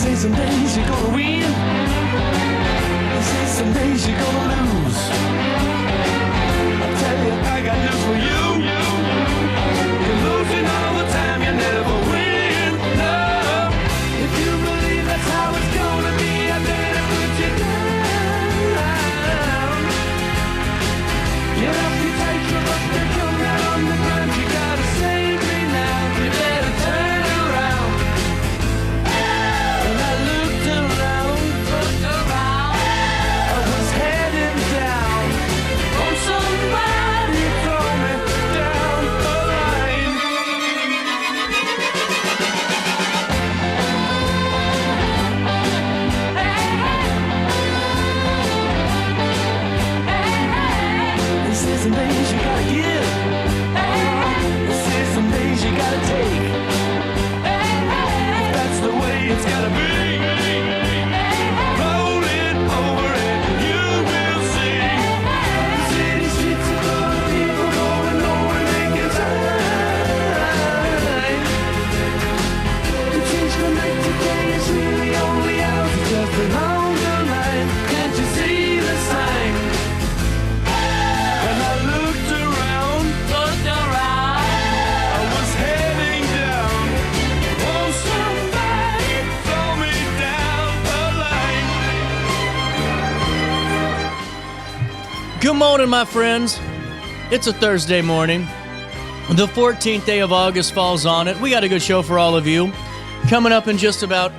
say some days you're gonna win. They say some days you're gonna lose. I tell you, I got news for you. You're losing all the time, you never win. No, if you believe that's how it's gonna be, I better put you down. Your reputation must be come down on the ground. You gotta save me now. You better turn around. And I looked around. I was heading down. Oh, somebody throw me down the line. This is some days you gotta give. This is some days you gotta take. That's the way it's gotta be. Roll it over and you will see. The city streets are full of people going nowhere, making time. To change from night to day is really only out just along the line. Can't you see the sign? And I looked around. I was heading down. Oh, somebody throw me down the line. Good morning, my friends. It's a Thursday morning. The 14th day of August falls on it. We got a good show for all of you. Coming up in just about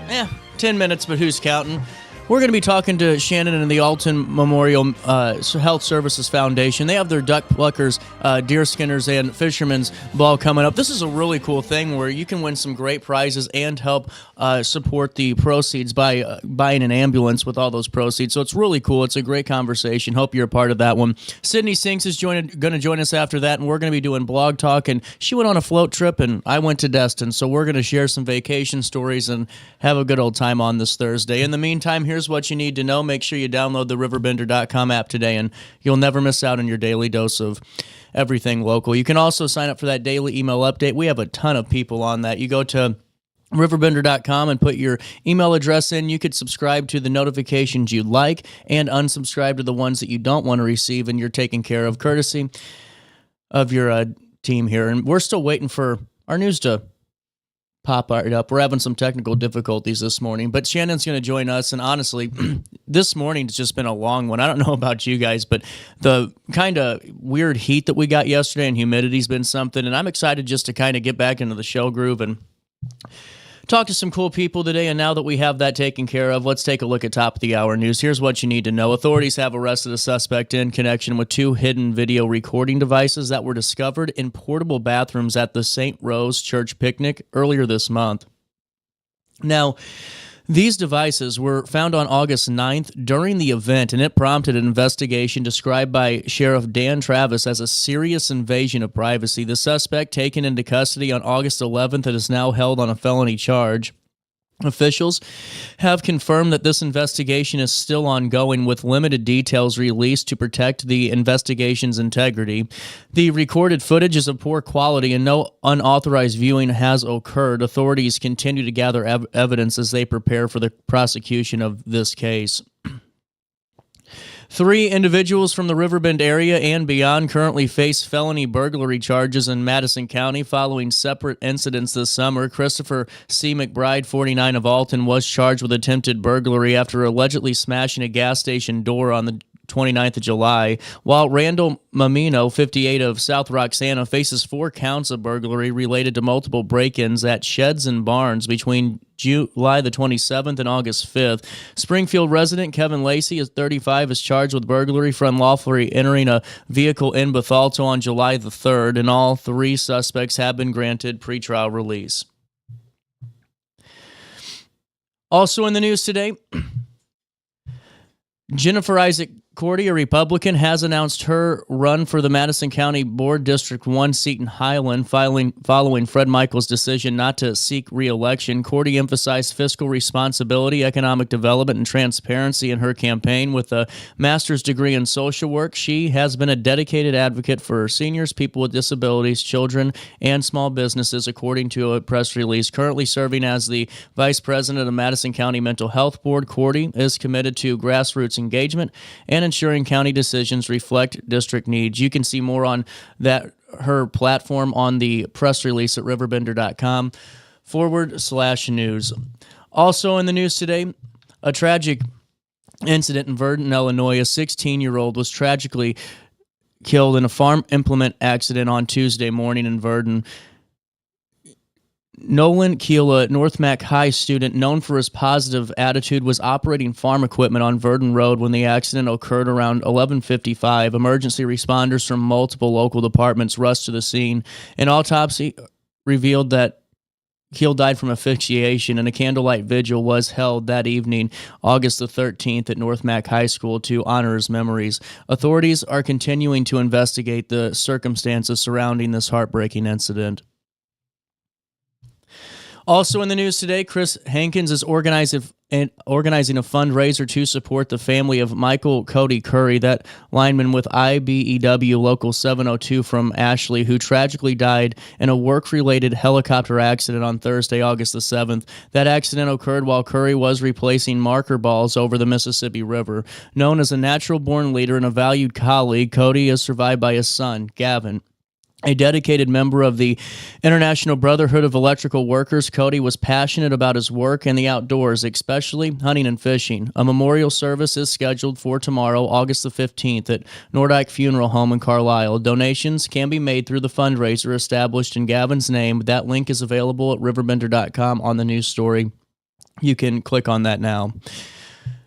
10 minutes, but who's counting? We're going to be talking to Shannon and the Alton Memorial Health Services Foundation. They have their Duck Pluckers, Deer Skinners, and Fishermen's Ball coming up. This is a really cool thing where you can win some great prizes and help support the proceeds by buying an ambulance with all those proceeds. So it's really cool. It's a great conversation. Hope you're a part of that one. Sydney Sinks is going to join us after that, and we're going to be doing blog talk. And she went on a float trip, and I went to Destin. So we're going to share some vacation stories and have a good old time on this Thursday. In the meantime, here's what you need to know. Make sure you download the RiverBender.com app today, and you'll never miss out on your daily dose of everything local. You can also sign up for that daily email update. We have a ton of people on that. You go to RiverBender.com and put your email address in. You could subscribe to the notifications you like and unsubscribe to the ones that you don't want to receive, and you're taken care of courtesy of your team here. And we're still waiting for our news to pop right up. We're having some technical difficulties this morning, but Shannon's going to join us. And honestly, this morning's just been a long one. I don't know about you guys, but the kind of weird heat that we got yesterday and humidity's been something. And I'm excited just to kind of get back into the show groove and talk to some cool people today. And now that we have that taken care of, let's take a look at top of the hour news. Here's what you need to know. Authorities have arrested a suspect in connection with 2 hidden video recording devices that were discovered in portable bathrooms at the St. Rose Church picnic earlier this month. Now, these devices were found on August 9th during the event, and it prompted an investigation described by Sheriff Dan Travis as a serious invasion of privacy. The suspect, taken into custody on August 11th, and is now held on a felony charge. Officials have confirmed that this investigation is still ongoing, with limited details released to protect the investigation's integrity. The recorded footage is of poor quality and no unauthorized viewing has occurred. Authorities continue to gather evidence as they prepare for the prosecution of this case. 3 individuals from the Riverbend area and beyond currently face felony burglary charges in Madison County following separate incidents this summer. Christopher C. McBride, 49, of Alton, was charged with attempted burglary after allegedly smashing a gas station door on the 29th of July, while Randall Mamino, 58, of South Roxana, faces 4 counts of burglary related to multiple break-ins at sheds and barns between July the 27th and August 5th. Springfield resident Kevin Lacey, 35, is charged with burglary for unlawfully entering a vehicle in Bethalto on July the 3rd, and all 3 suspects have been granted pretrial release. Also in the news today, Jennifer Isaac Cordy, a Republican, has announced her run for the Madison County Board District 1 seat in Highland, following Fred Michaels' decision not to seek re-election. Cordy emphasized fiscal responsibility, economic development, and transparency in her campaign. With a master's degree in social work, she has been a dedicated advocate for seniors, people with disabilities, children, and small businesses, according to a press release. Currently serving as the vice president of the Madison County Mental Health Board, Cordy is committed to grassroots engagement and ensuring county decisions reflect district needs. You can see more on her platform on the press release at RiverBender.com /news. Also in the news today, a tragic incident in Verdon, Illinois. A 16-year-old was tragically killed in a farm implement accident on Tuesday morning in Verdon. Nolan Keela, North Mac High student known for his positive attitude, was operating farm equipment on Verdon Road when the accident occurred around 11:55. Emergency responders from multiple local departments rushed to the scene. An autopsy revealed that Keel died from asphyxiation, and a candlelight vigil was held that evening, August the 13th, at North Mac High School to honor his memories. Authorities are continuing to investigate the circumstances surrounding this heartbreaking incident. Also in the news today, Chris Hankins is organizing a fundraiser to support the family of Michael Cody Curry, that lineman with IBEW Local 702 from Ashley, who tragically died in a work-related helicopter accident on Thursday, August the 7th. That accident occurred while Curry was replacing marker balls over the Mississippi River. Known as a natural-born leader and a valued colleague, Cody is survived by his son, Gavin. A dedicated member of the International Brotherhood of Electrical Workers, Cody was passionate about his work and the outdoors, especially hunting and fishing. A memorial service is scheduled for tomorrow, August the 15th, at Nordyke Funeral Home in Carlisle. Donations can be made through the fundraiser established in Gavin's name. That link is available at RiverBender.com on the news story. You can click on that now.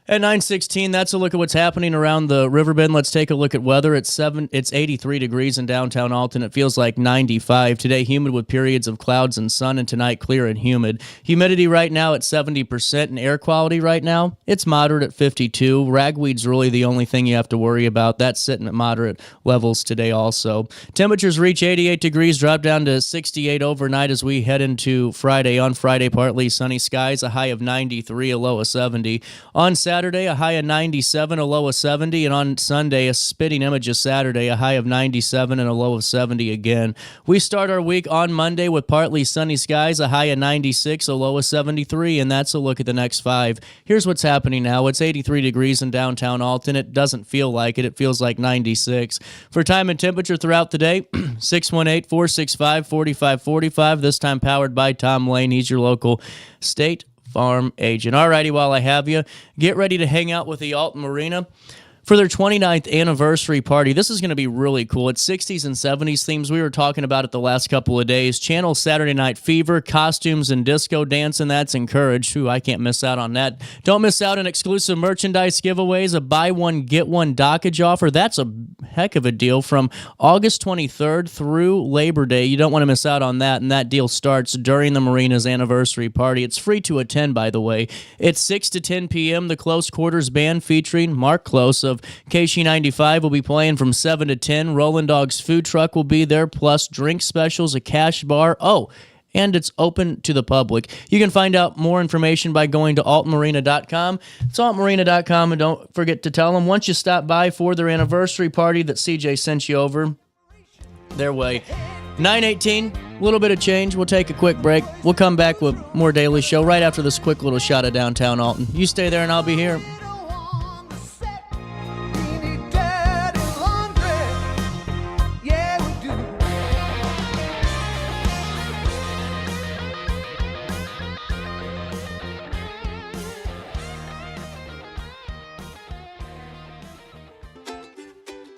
At 9:16, that's a look at what's happening around the Riverbend. Let's take a look at weather. It's 83 degrees in downtown Alton. It feels like 95. Today, humid with periods of clouds and sun, and tonight, clear and humid. Humidity right now at 70%, and air quality right now, it's moderate at 52. Ragweed's really the only thing you have to worry about. That's sitting at moderate levels today also. Temperatures reach 88 degrees, drop down to 68 overnight as we head into Friday. On Friday, partly sunny skies, a high of 93, a low of 70. On Saturday, a high of 97, a low of 70, and on Sunday, a spitting image of Saturday, a high of 97 and a low of 70 again. We start our week on Monday with partly sunny skies, a high of 96, a low of 73, and that's a look at the next 5. Here's what's happening now. It's 83 degrees in downtown Alton. It doesn't feel like it. It feels like 96. For time and temperature throughout the day, 618-465-4545, this time powered by Tom Lane. He's your local State Farm agent. Alrighty, while I have you, get ready to hang out with the Alton Marina for their 29th anniversary party. This is going to be really cool. It's 60s and 70s themes we were talking about it the last couple of days. Channel Saturday Night Fever, costumes and disco dancing. That's encouraged. Ooh, I can't miss out on that. Don't miss out on exclusive merchandise giveaways, a buy one, get one dockage offer. That's a heck of a deal from August 23rd through Labor Day. You don't want to miss out on that, and that deal starts during the Marina's anniversary party. It's free to attend, by the way. It's 6 to 10 p.m. The Close Quarters Band featuring Mark Close of KC95 will be playing from 7 to 10. Rollin' Dog's food truck will be there, plus drink specials, a cash bar. Oh, and it's open to the public. You can find out more information by going to altonmarina.com. It's altonmarina.com, and don't forget to tell them once you stop by for their anniversary party that CJ sent you over their way. 9:18, a little bit of change. We'll take a quick break. We'll come back with more Daily Show right after this quick little shot of downtown Alton. You stay there and I'll be here.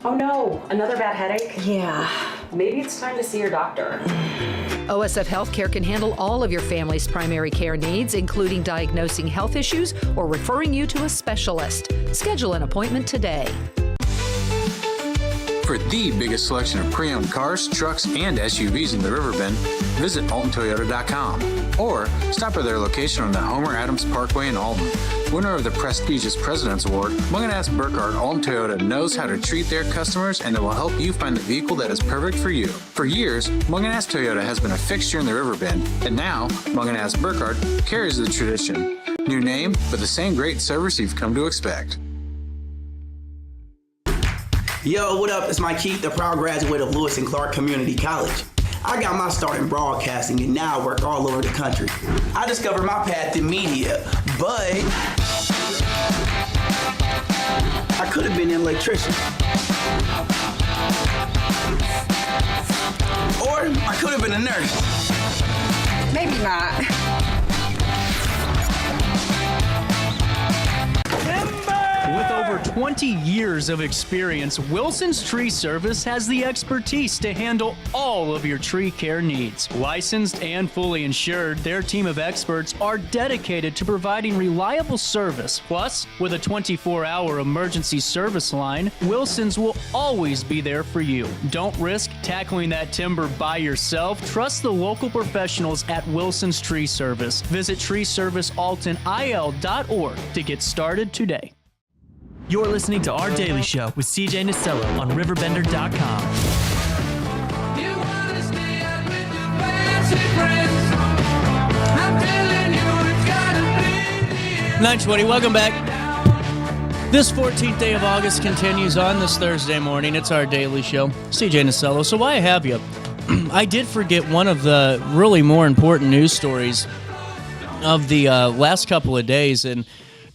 Oh no, another bad headache? Yeah. Maybe it's time to see your doctor. OSF Healthcare can handle all of your family's primary care needs, including diagnosing health issues or referring you to a specialist. Schedule an appointment today. For the biggest selection of pre-owned cars, trucks, and SUVs in the Riverbend, visit AltonToyota.com. Or stop by their location on the Homer Adams Parkway in Alton. Winner of the prestigious President's Award, Munganast Burkhardt Alton Toyota knows how to treat their customers, and they will help you find the vehicle that is perfect for you. For years, Munganast Toyota has been a fixture in the Riverbend, and now Munganast Burkhardt carries the tradition. New name, but the same great service you've come to expect. Yo, what up? It's Mike Heath, the proud graduate of Lewis and Clark Community College. I got my start in broadcasting and now I work all over the country. I discovered my path in media, but I could have been an electrician. Or I could have been a nurse. Maybe not. With over 20 years of experience, Wilson's Tree Service has the expertise to handle all of your tree care needs. Licensed and fully insured, their team of experts are dedicated to providing reliable service. Plus, with a 24-hour emergency service line, Wilson's will always be there for you. Don't risk tackling that timber by yourself. Trust the local professionals at Wilson's Tree Service. Visit treeservicealtonil.org to get started today. You're listening to Our Daily Show with CJ Nasello on RiverBender.com. 9:20, welcome back. This 14th day of August continues on this Thursday morning. It's Our Daily Show. CJ Nasello. So why have you? I did forget one of the really more important news stories of the last couple of days, and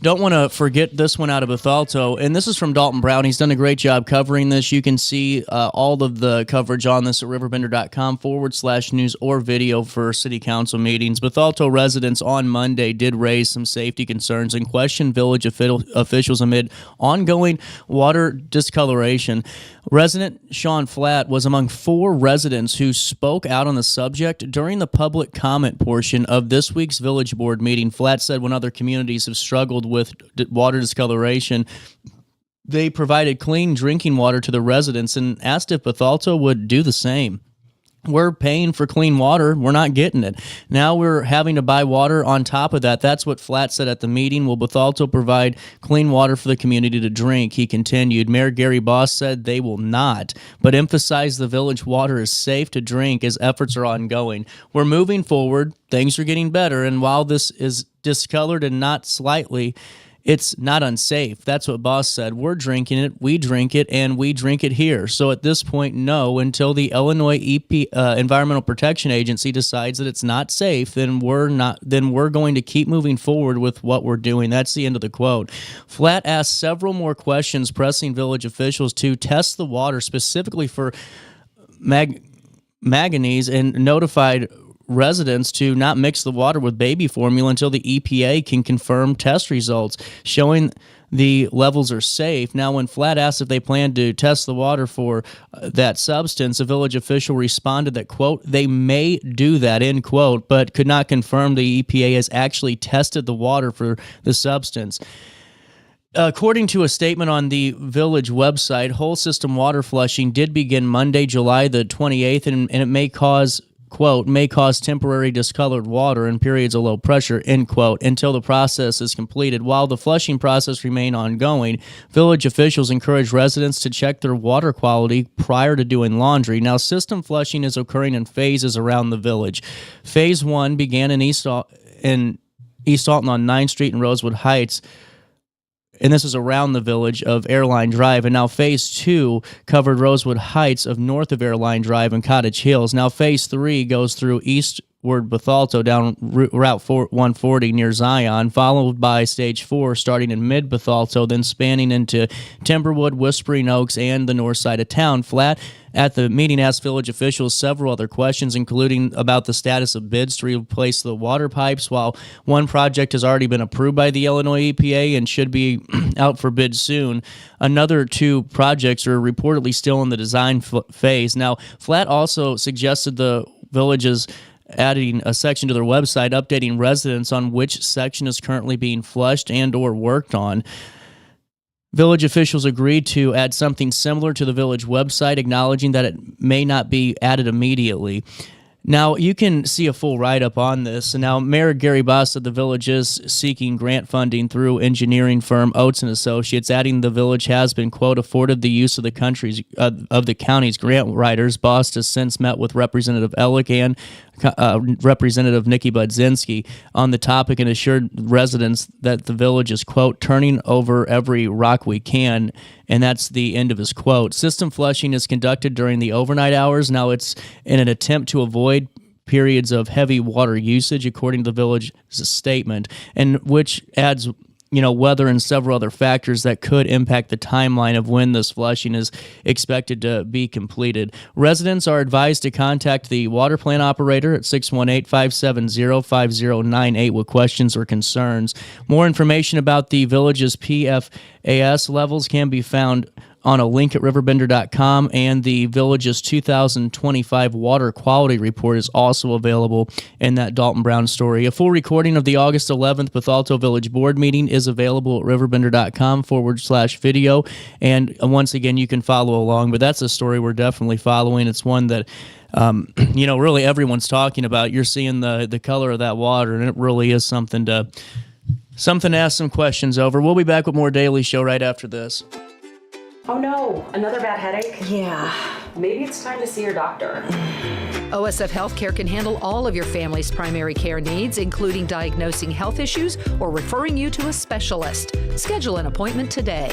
don't want to forget this one out of Bethalto, and this is from Dalton Brown. He's done a great job covering this. You can see all of the coverage on this at RiverBender.com/news or video for city council meetings. Bethalto residents on Monday did raise some safety concerns and questioned village officials amid ongoing water discoloration. Resident Sean Flatt was among 4 residents who spoke out on the subject during the public comment portion of this week's village board meeting. Flatt said when other communities have struggled with water discoloration, they provided clean drinking water to the residents and asked if Bethalto would do the same. We're paying for clean water. We're not getting it. Now we're having to buy water on top of that. That's what Flatt said at the meeting. Will Bethalto provide clean water for the community to drink? He continued. Mayor Gary Boss said they will not, but emphasized the village water is safe to drink as efforts are ongoing. We're moving forward. Things are getting better. And while this is discolored and not slightly, it's not unsafe. That's what Boss said. We're drinking it, we drink it, and we drink it here. So at this point, no, until the Illinois Environmental Protection Agency decides that it's not safe, then we're going to keep moving forward with what we're doing. That's the end of the quote. Flatt asked several more questions, pressing village officials to test the water specifically for manganese and notified residents to not mix the water with baby formula until the EPA can confirm test results showing the levels are safe. Now, when Flatt asked if they plan to test the water for that substance, a village official responded that, quote, they may do that, end quote, but could not confirm the EPA has actually tested the water for the substance. According to a statement on the village website, whole system water flushing did begin Monday, July the 28th, and it may cause, quote, may cause temporary discolored water in periods of low pressure, end quote, until the process is completed. While the flushing process remain ongoing, village officials encourage residents to check their water quality prior to doing laundry. Now, system flushing is occurring in phases around the village. Phase 1 began in East Alton on 9th Street and Rosewood Heights, and this is around the village of Airline Drive. And now Phase 2 covered Rosewood Heights of north of Airline Drive and Cottage Hills. Now Phase 3 goes through eastward Bethalto down Route 140 near Zion, followed by Stage 4 starting in mid-Bethalto, then spanning into Timberwood, Whispering Oaks, and the north side of town. Flatt at the meeting asked village officials several other questions, including about the status of bids to replace the water pipes. While one project has already been approved by the Illinois EPA and should be out for bid soon, another 2 projects are reportedly still in the design phase. Now, Flatt also suggested the villages adding a section to their website updating residents on which section is currently being flushed and or worked on. Village officials agreed to add something similar to the village website, acknowledging that it may not be added immediately. Now, you can see a full write-up on this. Now, Mayor Gary Boss said the village is seeking grant funding through engineering firm Oates & Associates, adding the village has been, quote, afforded the use of the county's grant writers. Boss has since met with Representative Ellick and Representative Nikki Budzinski on the topic and assured residents that the village is, quote, turning over every rock we can, and that's the end of his quote. System flushing is conducted during the overnight hours. Now, it's in an attempt to avoid periods of heavy water usage, according to the village's statement, and which adds weather and several other factors that could impact the timeline of when this flushing is expected to be completed. Residents are advised to contact the water plant operator at 618-570-5098 with questions or concerns. More information about the village's PFAS levels can be found on a link at RiverBender.com, and the village's 2025 water quality report is also available in that Dalton Brown story. A full recording of the August 11th Bethalto Village Board meeting is available at RiverBender.com/video, and once again, you can follow along, but that's a story we're definitely following. It's one that really everyone's talking about. You're seeing the color of that water, and it really is something to ask some questions over. We'll be back with more Daily Show right after this. Oh no, another bad headache? Yeah. Maybe it's time to see your doctor. OSF Healthcare can handle all of your family's primary care needs, including diagnosing health issues or referring you to a specialist. Schedule an appointment today.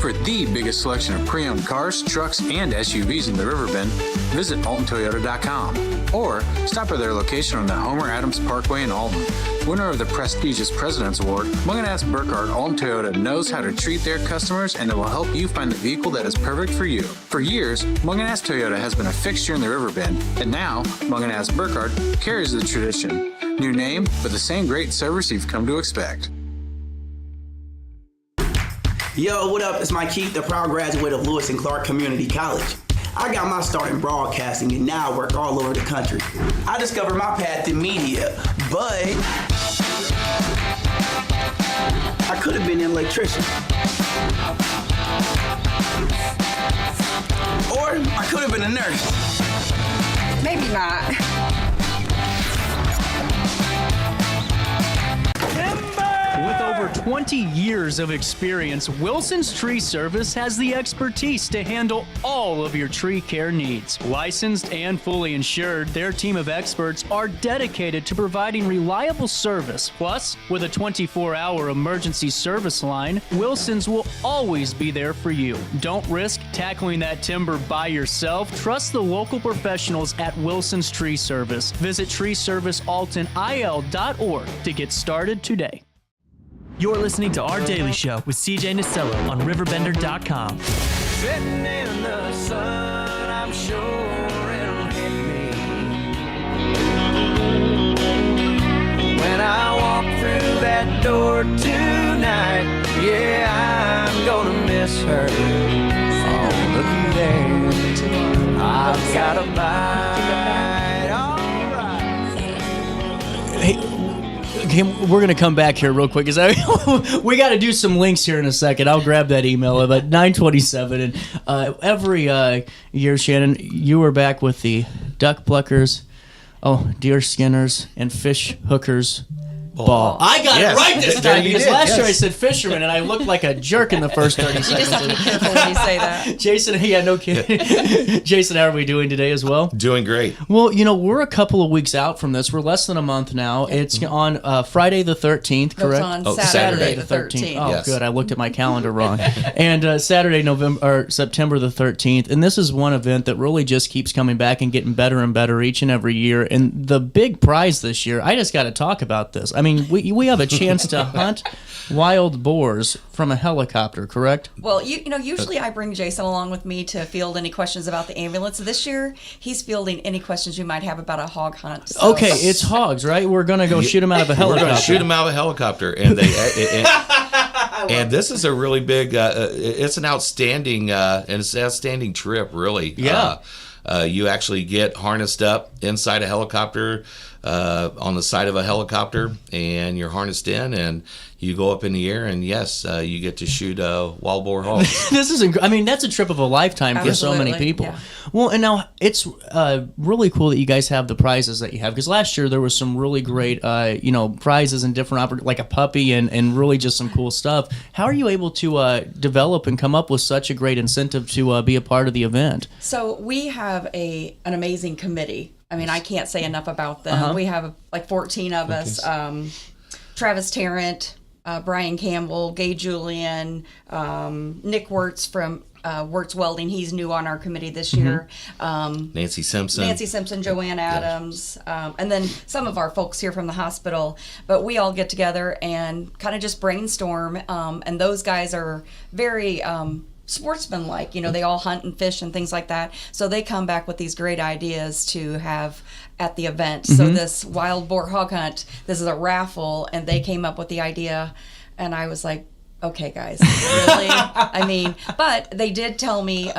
For the biggest selection of pre-owned cars, trucks, and SUVs in the Riverbend, visit AltonToyota.com or stop by their location on the Homer Adams Parkway in Alton. Winner of the prestigious President's Award, Munganast Burkhardt Alton Toyota knows how to treat their customers, and it will help you find the vehicle that is perfect for you. For years, Munganast Toyota has been a fixture in the Riverbend, and now Munganast Burkhardt carries the tradition. New name, but the same great service you've come to expect. Yo, what up? It's Mike Heath, the proud graduate of Lewis and Clark Community College. I got my start in broadcasting and now I work all over the country. I discovered my path in media, but I could have been an electrician. Or I could have been a nurse. Maybe not. With over 20 years of experience, Wilson's Tree Service has the expertise to handle all of your tree care needs. Licensed and fully insured, their team of experts are dedicated to providing reliable service. Plus, with a 24-hour emergency service line, Wilson's will always be there for you. Don't risk tackling that timber by yourself. Trust the local professionals at Wilson's Tree Service. Visit treeservicealtonil.org to get started today. You're listening to Our Daily Show with CJ Nasello on RiverBender.com. Sitting in the sun, I'm sure it'll hit me when I walk through that door tonight. Yeah, I'm gonna miss her. Oh, looky there, I've got a bite. All right. Hey, we're going to come back here real quick because we got to do some links here in a second. I'll grab that email at 9:27. And every year, Shannon, you were back with the duck pluckers, deer skinners, and fish hookers ball. I got it right this time because last year I said fisherman and I looked like a jerk in the first 30 seconds. You just have to be careful when you say that. Jason, no kidding. Jason, how are we doing today as well? Doing great. Well, we're a couple of weeks out from this. We're less than a month now. It's on Friday the 13th, correct? It's on Saturday the 13th. Oh, yes. Good. I looked at my calendar wrong. And Saturday, September the 13th. And this is one event that really just keeps coming back and getting better and better each and every year. And the big prize this year, I just got to talk about this. I mean, we have a chance to hunt wild boars from a helicopter, correct? Well, usually I bring Jason along with me to field any questions about the ambulance. This year, he's fielding any questions you might have about a hog hunt. So. Okay, it's hogs, right? We're going to go shoot them out of a helicopter. We're going to shoot them out of a helicopter. And and this is a really big, it's an outstanding trip, really. Yeah. You actually get harnessed up inside a helicopter, on the side of a helicopter, and you're harnessed in, and you go up in the air, and yes, you get to shoot wild boar hogs. This is, I mean, that's a trip of a lifetime for so many people. Yeah. Well, and now it's really cool that you guys have the prizes that you have, because last year there was some really great, prizes and different, like a puppy and really just some cool stuff. How are you able to develop and come up with such a great incentive to be a part of the event? So we have an amazing committee. I mean, I can't say enough about them. We have like 14 of us. Travis Tarrant, Brian Campbell, Gay Julian, Nick Wirtz from Wirtz Welding. He's new on our committee this year. Nancy Simpson, Joanne Adams, and then some of our folks here from the hospital. But we all get together and kind of just brainstorm. And those guys are very sportsmanlike. They all hunt and fish and things like that. So they come back with these great ideas to have at the event. So this wild boar hog hunt, this is a raffle, and they came up with the idea, and I was like, okay, guys, really? I mean, but they did tell me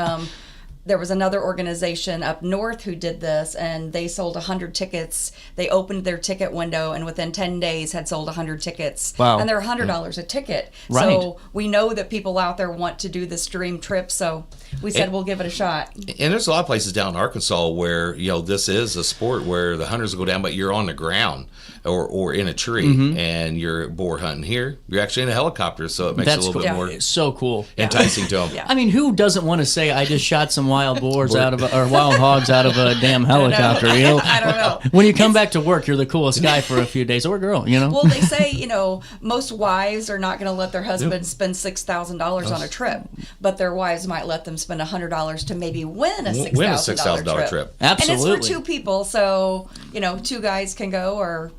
there was another organization up north who did this, and they sold 100 tickets. They opened their ticket window, and within 10 days had sold 100 tickets. Wow. And they're $100 a ticket. Right. So we know that people out there want to do this dream trip, so we said we'll give it a shot. And there's a lot of places down in Arkansas where, this is a sport where the hunters will go down, but you're on the ground or in a tree, and you're boar hunting here. You're actually in a helicopter, so it makes it a little bit more It's so cool. enticing to them. Yeah. I mean, who doesn't want to say I just shot some wild boars or wild hogs out of a damn helicopter? I don't know. When you come back to work, you're the coolest guy for a few days, or girl. Well, they say, most wives are not going to let their husband spend $6,000 on a trip, but their wives might let them spend $100 to maybe win a $6,000 trip. Absolutely. And it's for two people, so, two guys can go, or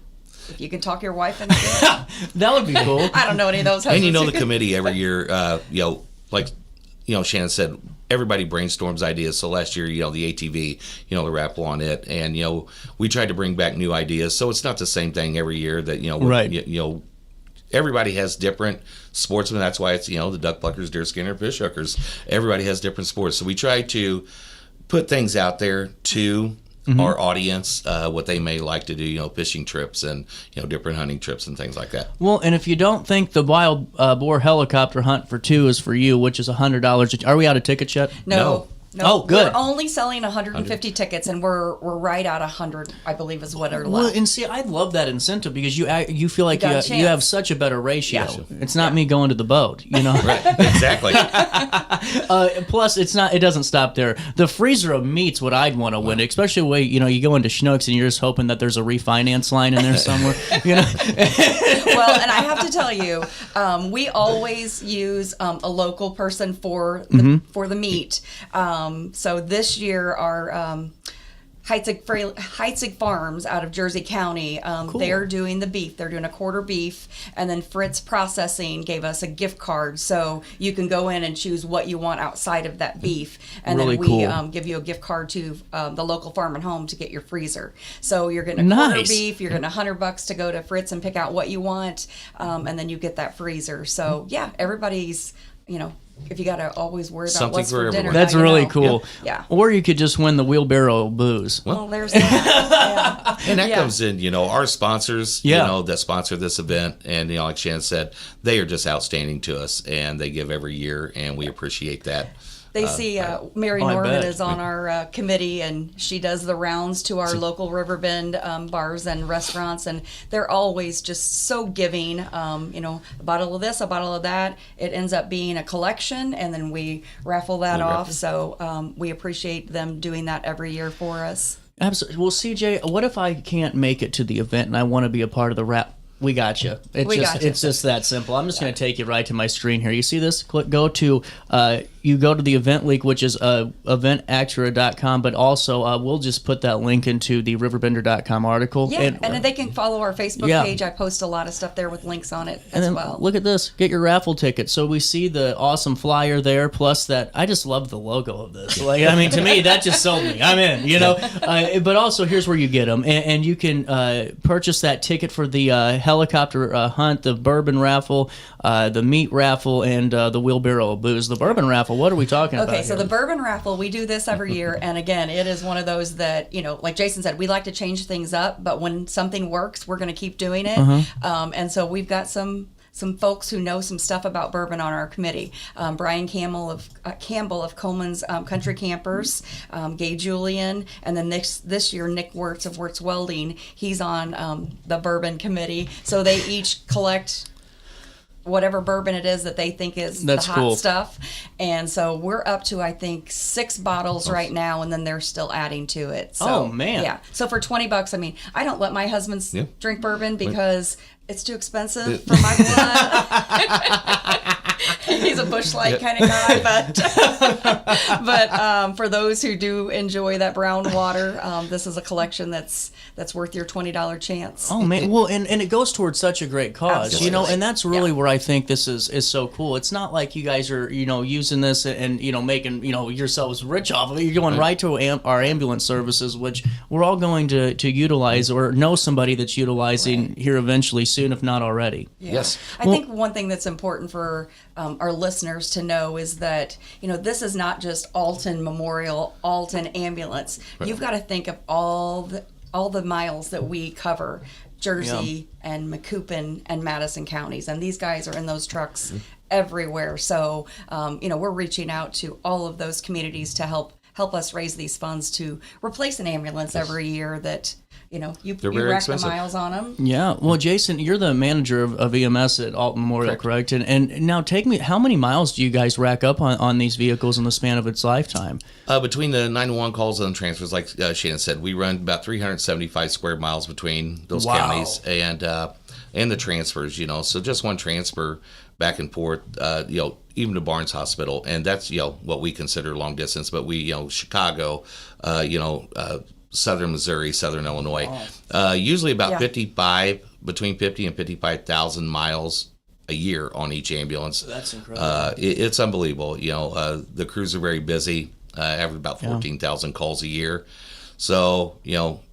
if you can talk your wife into it. That would be cool. I don't know any of those husbands. And the committee every year, like Shannon said, everybody brainstorms ideas. So last year, the ATV, the raffle on it, and we tried to bring back new ideas. So it's not the same thing every year. That right. Everybody has different sportsmen. That's why it's the duck pluckers, deer skinner, fish hookers. Everybody has different sports. So we try to put things out there to our audience, what they may like to do, fishing trips and different hunting trips and things like that. Well, and if you don't think the wild boar helicopter hunt for two is for you, which is $100, are we out of tickets yet? No. Oh, good. We're only selling 150 tickets, and we're right at 100, I believe, is what are left. Well, and see, I love that incentive because you feel like you have such a better ratio. Yeah. It's not me going to the boat, Right, exactly. Plus, it doesn't stop there. The freezer of meat's what I'd want to win, especially the way you go into Schnucks and you're just hoping that there's a refinance line in there somewhere. Well, and I have to tell you, we always use a local person for the meat. So this year, our Heitzig Farms out of Jersey County, Cool. they're doing the beef. They're doing a quarter beef, and then Fritz Processing gave us a gift card, so you can go in and choose what you want outside of that beef, and really then we cool. give you a gift card to the local farm and home to get your freezer. So you're getting a quarter beef, you're getting $100 to go to Fritz and pick out what you want, and then you get that freezer. So yeah, everybody's if you got to always worry about Something what's for for dinner. everyone. That's now you really know. cool. Yeah. Or you could just win the wheelbarrow of booze. Well, there's that. And that comes in, our sponsors, Yeah. that sponsor this event. And, like Shannon said, they are just outstanding to us, and they give every year, and we appreciate that. They see Mary I Norman bet. is on our committee, and she does the rounds to our local Riverbend bars and restaurants, and they're always just so giving. A bottle of this, a bottle of that. It ends up being a collection, and then we raffle that off. So we appreciate them doing that every year for us. Absolutely. Well, CJ, what if I can't make it to the event and I want to be a part of the wrap? We got you. It's just that simple. I'm just going to take you right to my screen here. You see this? Go to the event link, which is eventactura.com, but also we'll just put that link into the RiverBender.com article. Yeah, and then they can follow our Facebook page. I post a lot of stuff there with links on it as well. Look at this. Get your raffle ticket. So we see the awesome flyer there, plus that. I just love the logo of this. To me, that just sold me. I'm in, But also, here's where you get them. And you can purchase that ticket for the helicopter hunt, the bourbon raffle, the meat raffle, and the wheelbarrow of booze. The bourbon raffle, what are we talking about? Okay, so here? the bourbon raffle, we do this every year, and again, it is one of those that, like Jason said, we like to change things up, but when something works, we're going to keep doing it. And so we've got some folks who know some stuff about bourbon on our committee. Brian Campbell of Coleman's Country Campers, Gay Julian, and then this year Nick Wirtz of Wirtz Welding. He's on the bourbon committee. So they each collect whatever bourbon it is that they think is the hot stuff. And so we're up to, I think, 6 bottles right now, and then they're still adding to it. So, oh, man. Yeah. So for $20, I mean, I don't let my husband drink bourbon because it's too expensive for my blood. He's a Busch Light kind of guy, but for those who do enjoy that brown water, this is a collection that's worth your $20 chance. Oh man, well, and it goes towards such a great cause, Absolutely. and that's really where I think this is so cool. It's not like you guys are using this and making yourselves rich off of it. You're going right to our ambulance services, which we're all going to utilize or know somebody that's utilizing here eventually soon, if not already. Yeah. Yes. I think one thing that's important for our listeners to know is that, this is not just Alton Memorial, Alton Ambulance. Right. You've got to think of all the miles that we cover, Jersey and Macoupin and Madison counties. And these guys are in those trucks everywhere. So, we're reaching out to all of those communities to help us raise these funds to replace an ambulance every year that, you rack the miles on them. Yeah. Well, Jason, you're the manager of EMS at Alton Memorial, correct? And now how many miles do you guys rack up on these vehicles in the span of its lifetime? Between the 911 calls and transfers, like Shannon said, we run about 375 square miles between those counties and the transfers, So just one transfer back and forth, even to Barnes Hospital, and that's what we consider long distance. But we, Chicago, Southern Missouri, Southern Illinois, usually about between 50 and 55,000 miles a year on each ambulance. That's incredible. It's unbelievable. The crews are very busy. Average about 14,000 calls a year. So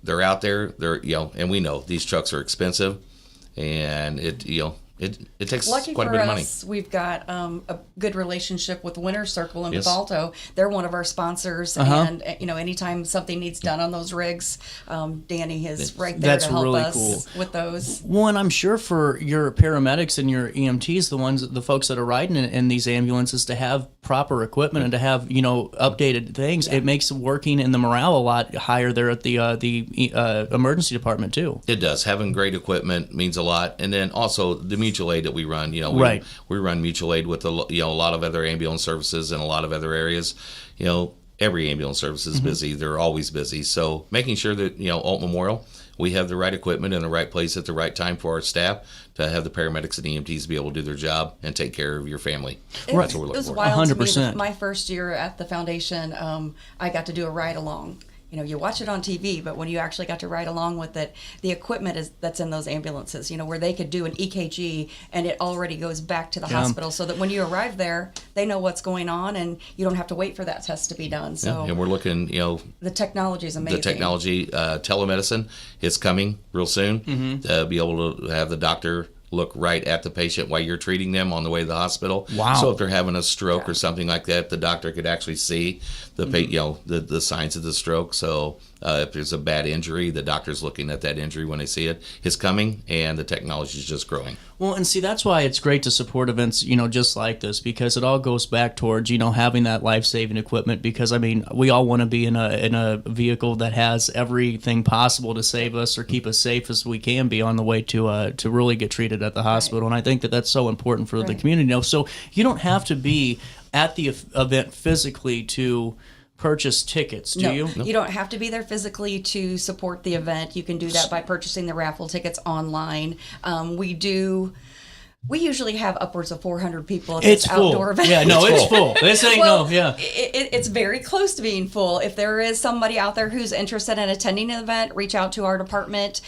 they're out there. And we know these trucks are expensive, and it takes Lucky quite a for bit of money. us, we've got a good relationship with Winter Circle and with Alto. They're one of our sponsors, and anytime something needs done on those rigs, Danny is right there to help us with those. Well, and I'm sure for your paramedics and your EMTs, the folks that are riding in these ambulances, to have proper equipment and to have updated things, it makes working in the morale a lot higher there at the emergency department too. It does. Having great equipment means a lot, and then also the mutual aid that we run. We run mutual aid with a lot of other ambulance services in a lot of other areas. Every ambulance service is busy. They're always busy. So making sure that Alton Memorial, we have the right equipment in the right place at the right time for our staff to have the paramedics and EMTs be able to do their job and take care of your family. That's what we're looking for. It was wild 100%. to me. My first year at the foundation, I got to do a ride along. You watch it on TV, but when you actually got to ride along with it, the equipment that's in those ambulances, where they could do an EKG and it already goes back to the hospital, so that when you arrive there, they know what's going on and you don't have to wait for that test to be done. So, and we're looking, the technology is amazing. The technology, telemedicine is coming real soon to be able to have the doctor look right at the patient while you're treating them on the way to the hospital. Wow. So if they're having a stroke or something like that, the doctor could actually see the signs of the stroke. So if there's a bad injury, the doctor's looking at that injury when they see it. It's coming, and the technology is just growing. Well, and see, that's why it's great to support events, just like this, because it all goes back towards, having that life-saving equipment. Because, we all want to be in a vehicle that has everything possible to save us or keep us safe as we can be on the way to really get treated at the hospital. And I think that that's so important for the community. So you don't have to be at the event physically to purchase tickets, do you? You don't have to be there physically to support the event. You can do that by purchasing the raffle tickets online. We usually have upwards of 400 people at this outdoor event. Yeah, no, it's full. This ain't It's very close to being full. If there is somebody out there who's interested in attending an event, reach out to our department.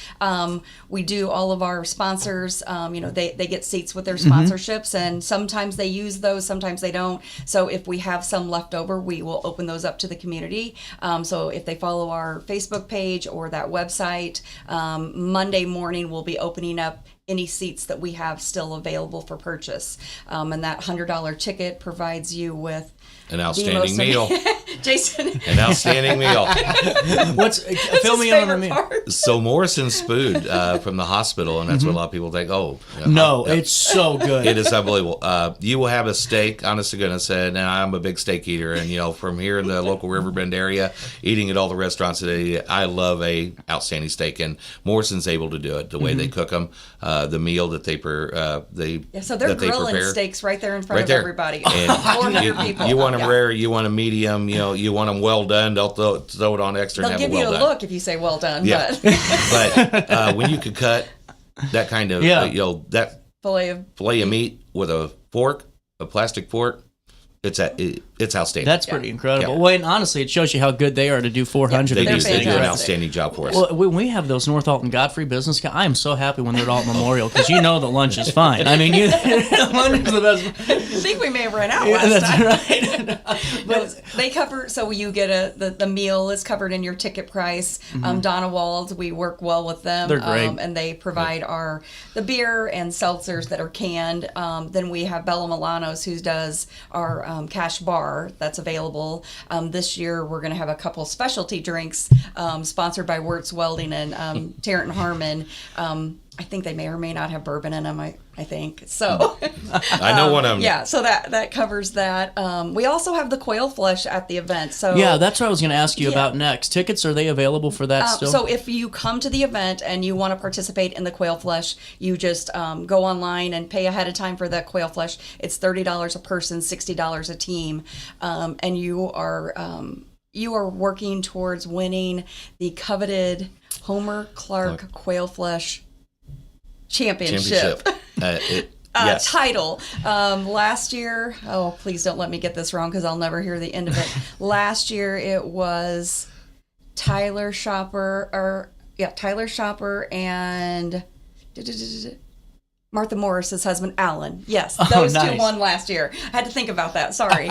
We do all of our sponsors. They get seats with their sponsorships, and sometimes they use those, sometimes they don't. So if we have some left over, we will open those up to the community. So if they follow our Facebook page or that website, Monday morning we'll be opening up any seats that we have still available for purchase. And that $100 ticket provides you with an outstanding meal. Jason. An outstanding meal. Fill me in on the meal. So Morrison's food from the hospital, and that's what a lot of people think. Oh, it's so good. It is unbelievable. You will have a steak, honest to goodness, and I'm a big steak eater, and from here in the local Riverbend area, eating at all the restaurants today, I love a outstanding steak, and Morrison's able to do it the way they cook them, the meal that so they're grilling steaks right there in front of everybody. And 400 people. You want them rare, you want them medium, you want them well done. They'll throw it on extra. They'll and have give it well you a done. look if you say well done. Yeah, but when you could cut that kind of that fillet of meat with a plastic fork, it's outstanding. That's pretty incredible. Yeah. Well, and honestly, it shows you how good they are to do 400. They do an outstanding job for us. Well, when we have those North Alton Godfrey business guys, I am so happy when they're at Alton Memorial because the lunch is fine. I mean, lunch is the best. I think we may have run out last time. Right. But they cover, so you get the meal is covered in your ticket price. Donna Wald, we work well with them. They're great. And they provide the beer and seltzers that are canned. Then we have Bella Milano's who does our cash bar that's available. This year we're going to have a couple specialty drinks sponsored by Wirtz Welding and Tarrant Harmon. I think they may or may not have bourbon in them. I think so. I know one of them. Yeah, so that covers that. We also have the quail flesh at the event. So yeah, that's what I was going to ask you about next. Tickets, are they available for that still? So if you come to the event and you want to participate in the quail flesh, you just go online and pay ahead of time for that quail flesh. It's $30 a person, $60 a team, and you are working towards winning the coveted Homer Clark Quail Flesh Championship. Yes. Title. Last year, please don't let me get this wrong because I'll never hear the end of it. Last year it was Tyler Shopper and Martha Morris's husband, Alan. Yes, those two won last year. I had to think about that. Sorry.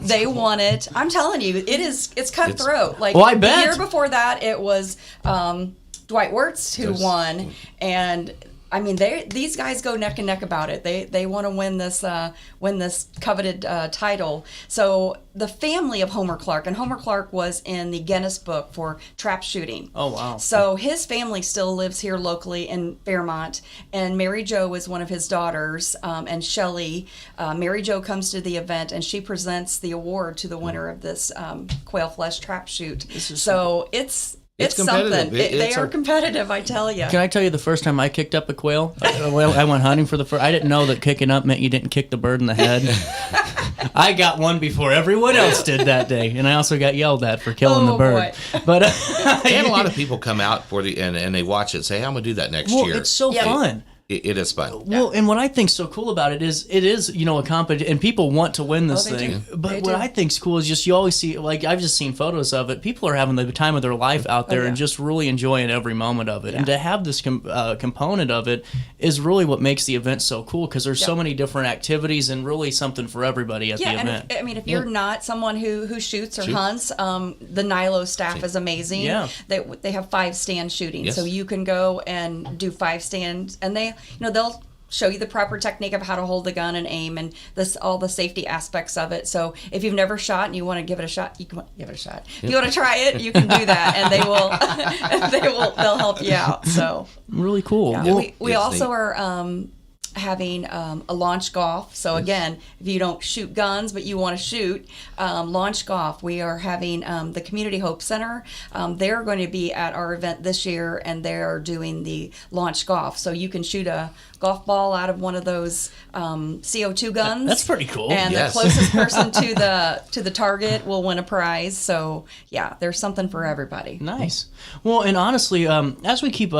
They won it. I'm telling you, it's cutthroat. I bet. The year before that, it was Dwight Wirtz who won, and I mean, these guys go neck and neck about it. They want to win this coveted title. So the family of Homer Clark, and Homer Clark was in the Guinness Book for trap shooting. Oh, wow. So his family still lives here locally in Fairmont, and Mary Jo is one of his daughters, and Shelley. Mary Jo comes to the event, and she presents the award to the winner of this quail flesh trap shoot. It's something. They are competitive, I tell you. Can I tell you the first time I kicked up a quail? I went hunting for the first. I didn't know that kicking up meant you didn't kick the bird in the head. I got one before everyone else did that day, and I also got yelled at for killing the bird. Boy. But and a lot of people come out for and they watch it and say, hey, I'm going to do that next year. It's so fun. It is fun. Well, and what I think's so cool about it is a competition, and people want to win this thing. But what I think's cool is just you always see, I've just seen photos of it. People are having the time of their life out there and just really enjoying every moment of it. And to have this component of it is really what makes the event so cool because there's so many different activities and really something for everybody at the event. And if you're not someone who shoots or hunts, the NILO staff is amazing. Yeah. They have 5 stand shooting, so you can go and do 5 stands, and they'll show you the proper technique of how to hold the gun and aim and all the safety aspects of it. So if you've never shot and you want to give it a shot, you can give it a shot. If you want to try it, you can do that, and they'll help you out. So really cool. Yeah. We also are having a launch golf. So again, if you don't shoot guns but you want to shoot, launch golf. We are having the Community Hope Center. They're going to be at our event this year, and they're doing the launch golf. So you can shoot a golf ball out of one of those CO2 guns. That's pretty cool. And the closest person to the target will win a prize. So yeah, there's something for everybody. Nice. Well, and honestly, as we keep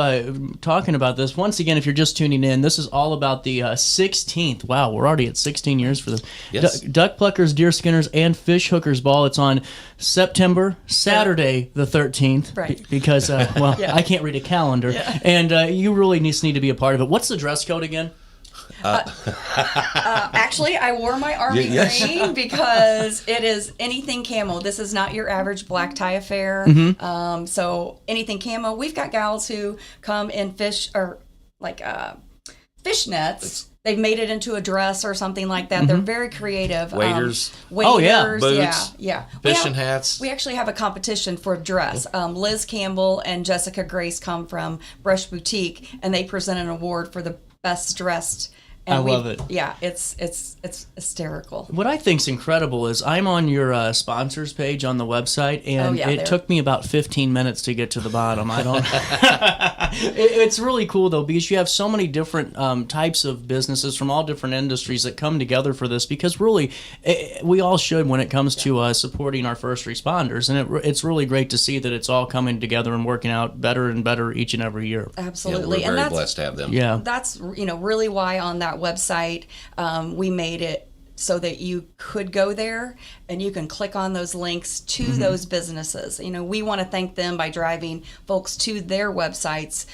talking about this, once again, if you're just tuning in, this is all about the 16th. Wow, we're already at 16 years for this. Yes. Duck Pluckers, Deer Skinners, and Fish Hookers Ball. It's on Saturday the 13th. Right. Because, I can't read a calendar. Yeah. And you really need to be a part of it. What's the dress code again? Actually, I wore my army green because it is anything camo. This is not your average black tie affair. Mm-hmm. So anything camo. We've got gals who come in fish or fishnets. They've made it into a dress or something like that. They're very creative. Waiters. Oh, yeah. Boots. Yeah. Fishing hats. We actually have a competition for dress. Liz Campbell and Jessica Grace come from Brush Boutique, and they present an award for the best dressed. And I love it. Yeah, it's hysterical. What I think's incredible is I'm on your sponsors page on the website, and it took me about 15 minutes to get to the bottom. I don't. It's really cool though, because you have so many different types of businesses from all different industries that come together for this. Because really, we all should when it comes to supporting our first responders, and it's really great to see that it's all coming together and working out better and better each and every year. Absolutely, Yeah, we're very blessed to have them. Yeah, that's really why on that website we made it so that you could go there and you can click on those links to those businesses. We want to thank them by driving folks to their websites.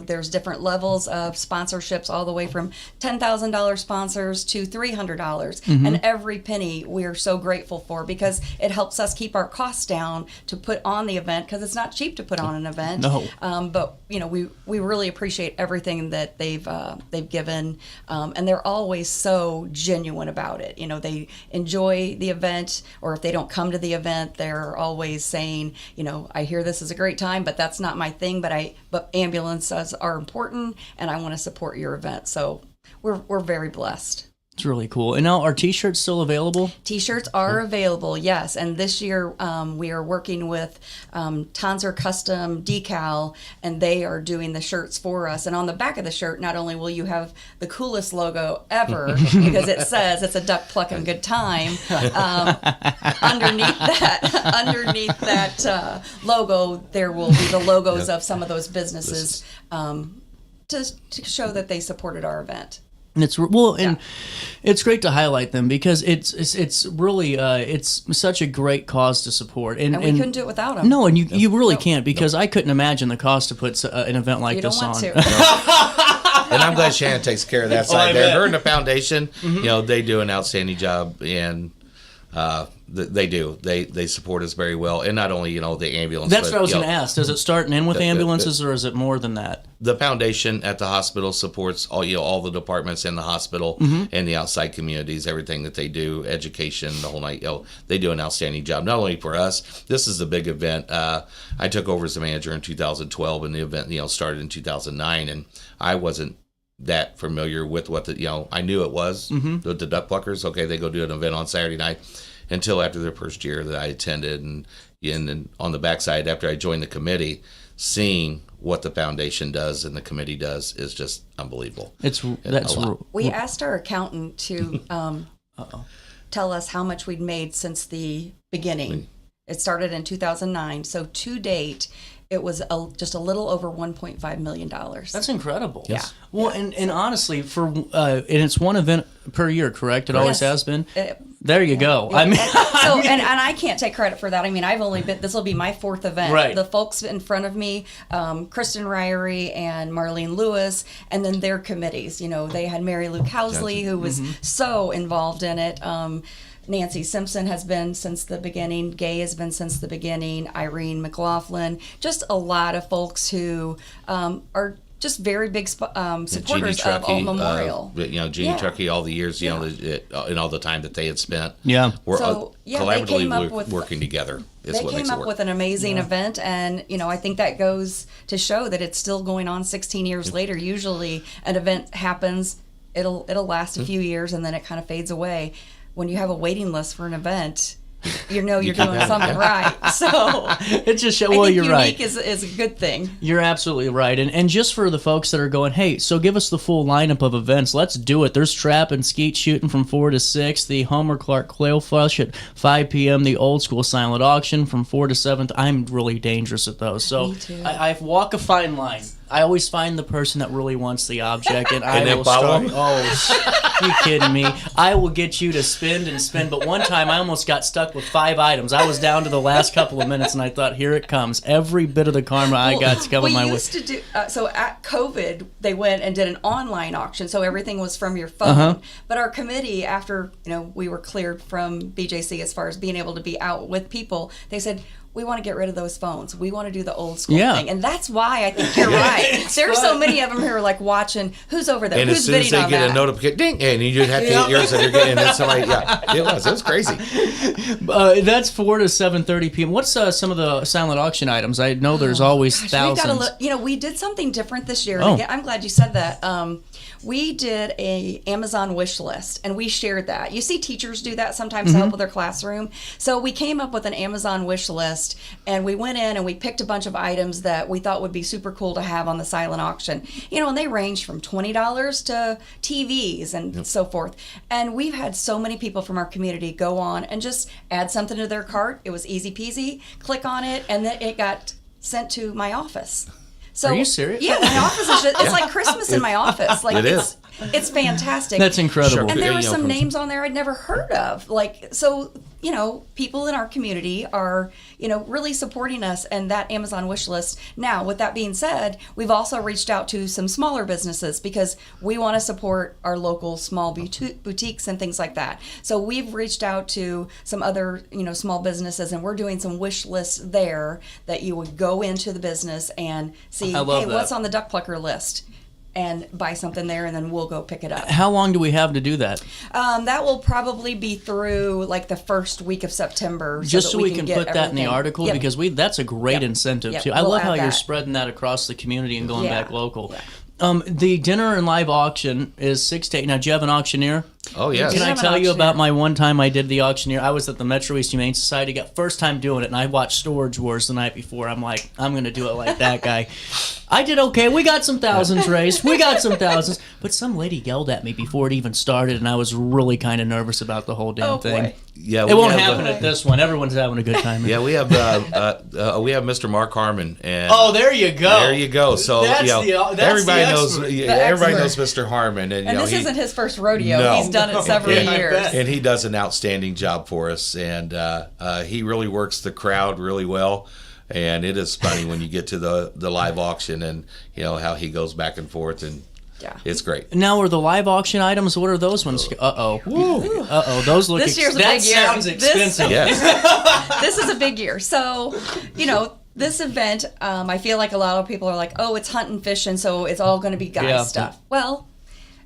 There's different levels of sponsorships, all the way from $10,000 sponsors to $300. And every penny we're so grateful for, because it helps us keep our costs down to put on the event, because it's not cheap to put on an event. No. But we really appreciate everything that they've given, and they're always so genuine about it. They enjoy the event, or if they don't come to the event, they're always saying, I hear this is a great time, but that's not my thing, but ambulances are important, and I want to support your event. So we're very blessed. it's really cool. And now, are T-shirts still available? T-shirts are available, yes. And this year we are working with Tonser Custom Decal, and they are doing the shirts for us. And on the back of the shirt, not only will you have the coolest logo ever, because it says it's a duck plucking good time, underneath that logo, there will be the logos of some of those businesses to show that they supported our event. And it's it's great to highlight them, because it's really it's such a great cause to support, and we couldn't do it without them. No, and you really can't, because I couldn't imagine the cost to put an event like this on. You don't want to. And I'm glad Shannon takes care of that side there. Her and the foundation, they do an outstanding job, and they do. They support us very well, and not only the ambulance. That's what I was going to ask. Does it start and end with ambulances, or is it more than that? The foundation at the hospital supports all the departments in the hospital and the outside communities, everything that they do, education, the whole night. They do an outstanding job. Not only for us. This is a big event. I took over as a manager in 2012, and the event started in 2009, and I wasn't that familiar with what I knew it was the Duck Pluckers. Okay, they go do an event on Saturday night. Until after their first year that I attended, and then on the backside, after I joined the committee, seeing what the foundation does and the committee does is just unbelievable. We asked our accountant to tell us how much we'd made since the beginning. It started in 2009, so to date, it was just a little over $1.5 million. That's incredible. Yeah. Well, and honestly, and it's one event per year, correct? It always has been. There you go. And I can't take credit for that. I mean, I've only been. This will be my fourth event. Right. The folks in front of me, Kristen Ryrie and Marlene Lewis, and then their committees. They had Mary Lou Cowsley, who was so involved in it. Nancy Simpson has been since the beginning. Gay has been since the beginning. Irene McLaughlin. Just a lot of folks who are just very big supporters of Alton Memorial. Jeannie Truckee, all the years, and all the time that they had spent. Yeah. We're collaboratively working together. They came up with an amazing event, and I think that goes to show that it's still going on 16 years later. Usually an event happens, it'll last a few years, and then it kind of fades away. When you have a waiting list for an event, you're doing something right. So it just you're right. Unique is a good thing. You're absolutely right. And just for the folks that are going, hey, so give us the full lineup of events. Let's do it. There's trap and skeet shooting from 4 to 6. The Homer Clark Quail Flush at 5 p.m. The old school silent auction from 4 to 7. I'm really dangerous at those. So Me too. I walk a fine line. I always find the person that really wants the object, and I will follow start. Oh, you kidding me? I will get you to spend and spend. But one time I almost got stuck with 5 items. I was down to the last couple of minutes, and I thought, here it comes. Every bit of the karma I got to come my way. We used to do so at COVID. They went and did an online auction, so everything was from your phone. But our committee, after we were cleared from BJC as far as being able to be out with people, they said, we want to get rid of those phones. We want to do the old school Yeah. thing. And that's why I think you're right. There's so many of them who are like watching who's over there, And who's as soon as bidding they on get that. a notification, ding, and you just have to hit yours, and you're getting, and then somebody, it was crazy. That's 4 to 7:30 p.m. What's some of the silent auction items? I know there's always Gosh, thousands. we did something different this year. Oh. And again, I'm glad you said that. We did a Amazon wish list, and we shared that. You see teachers do that sometimes to help with their classroom. So we came up with an Amazon wish list, and we went in and we picked a bunch of items that we thought would be super cool to have on the silent auction. And they range from $20 to TVs and so forth. And we've had so many people from our community go on and just add something to their cart. It was easy peasy. Click on it, and then it got sent to my office. So, Are you serious? Yeah, my office is just, it's like Christmas in my office. Like It is. It's fantastic. That's incredible. And there were Yeah, some from- names on there I'd never heard of. People in our community are, really supporting us and that Amazon wish list. Now, with that being said, we've also reached out to some smaller businesses because we want to support our local small boutiques and things like that. So we've reached out to some other, small businesses, and we're doing some wish lists there that you would go into the business and see, I love hey, that. what's on the Duck Plucker list? And buy something there, and then we'll go pick it up. How long do we have to do that? That will probably be through like the first week of September. Just so that we can get put that in the everything. article, Yep. because that's a great Yep. incentive Yep. too. I We'll love add how you're that. spreading that across the community and going Yeah. back local. Yeah. The dinner and live auction is 6 to 8. Now, do you have an auctioneer? Oh, yes. Can I have an tell you auctioneer. about my one time I did the auctioneer? I was at the Metro East Humane Society, first time doing it, and I watched Storage Wars the night before. I'm like, I'm going to do it like that guy. I did okay. We got some thousands raised. We got some thousands. But some lady yelled at me before it even started, and I was really kind of nervous about the whole damn Oh, thing. boy. Yeah, It won't happen at this one. Everyone's having a good time. Yeah, we have Mr. Mark Harmon, and Oh, there you go. there you go. So That's that's the everybody knows. expert. Everybody knows expert. Mr. Harmon, and, And you know, this isn't his first rodeo. No. He's done it several Yeah, I years. bet. and he does an outstanding job for us, and he really works the crowd really well. And it is funny when you get to the live auction, and how he goes back and forth, and Yeah. it's great. Now, are the live auction items? What are those ones? Those look. This year's a that big year. sounds expensive. Yes. This is a big year. So, this event, I feel like a lot of people are like, oh, it's hunt and fishing, so it's all going to be guys Yeah. stuff. Well,